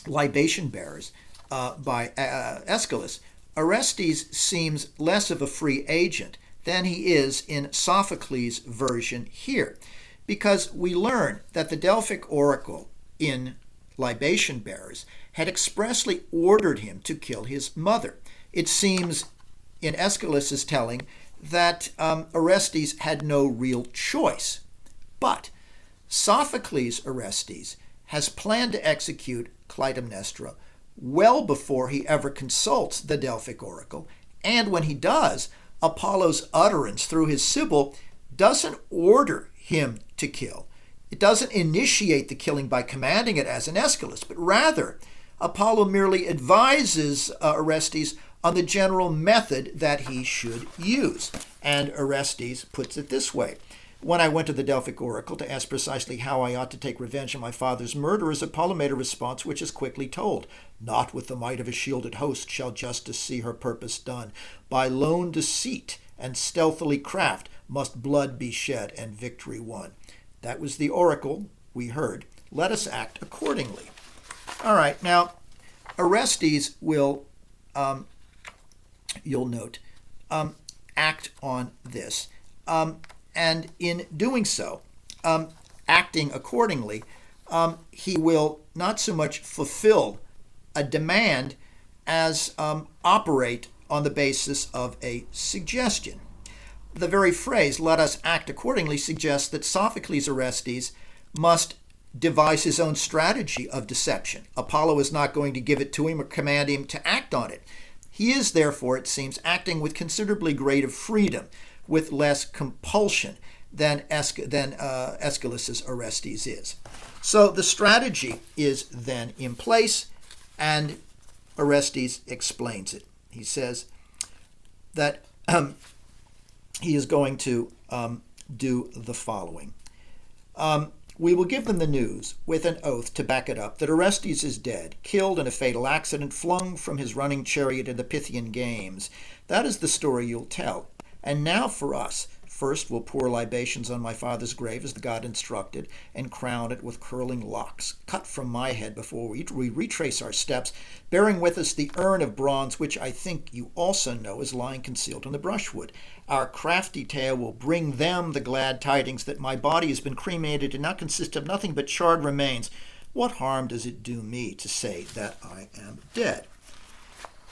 Speaker 1: Libation Bearers, by Aeschylus, Orestes seems less of a free agent than he is in Sophocles' version here, because we learn that the Delphic oracle in Libation Bearers had expressly ordered him to kill his mother. It seems in Aeschylus' telling that Orestes had no real choice. But Sophocles' Orestes has planned to execute Clytemnestra well before he ever consults the Delphic oracle, and when he does, Apollo's utterance through his Sibyl doesn't order him to kill. It doesn't initiate the killing by commanding it as in Aeschylus, but rather Apollo merely advises Orestes on the general method that he should use. And Orestes puts it this way: when I went to the Delphic oracle to ask precisely how I ought to take revenge on my father's murderers, Apollo made a response which is quickly told. Not with the might of a shielded host shall justice see her purpose done. By lone deceit and stealthily craft must blood be shed and victory won. That was the oracle we heard. Let us act accordingly. All right, now Orestes will, you'll note, act on this. And in doing so, acting accordingly, he will not so much fulfill a demand as operate on the basis of a suggestion. The very phrase, let us act accordingly, suggests that Sophocles Orestes must devise his own strategy of deception. Apollo is not going to give it to him or command him to act on it. He is, therefore, it seems, acting with considerably greater freedom, with less compulsion than Aeschylus's Orestes is. So the strategy is then in place, and Orestes explains it. He says that he is going to do the following. We will give them the news, with an oath to back it up, that Orestes is dead, killed in a fatal accident, flung from his running chariot in the Pythian games. That is the story you'll tell. And now for us. First, we'll pour libations on my father's grave as the god instructed, and crown it with curling locks, cut from my head before we retrace our steps, bearing with us the urn of bronze, which I think you also know is lying concealed in the brushwood. Our crafty tale will bring them the glad tidings that my body has been cremated and now consists of nothing but charred remains. What harm does it do me to say that I am dead?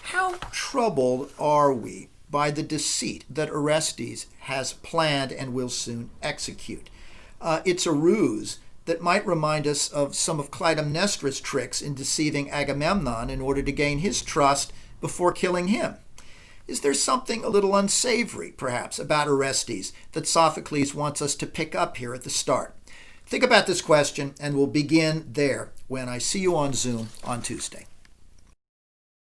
Speaker 1: How troubled are we by the deceit that Orestes has planned and will soon execute? It's a ruse that might remind us of some of Clytemnestra's tricks in deceiving Agamemnon in order to gain his trust before killing him. Is there something a little unsavory, perhaps, about Orestes that Sophocles wants us to pick up here at the start? Think about this question, and we'll begin there when I see you on Zoom on Tuesday.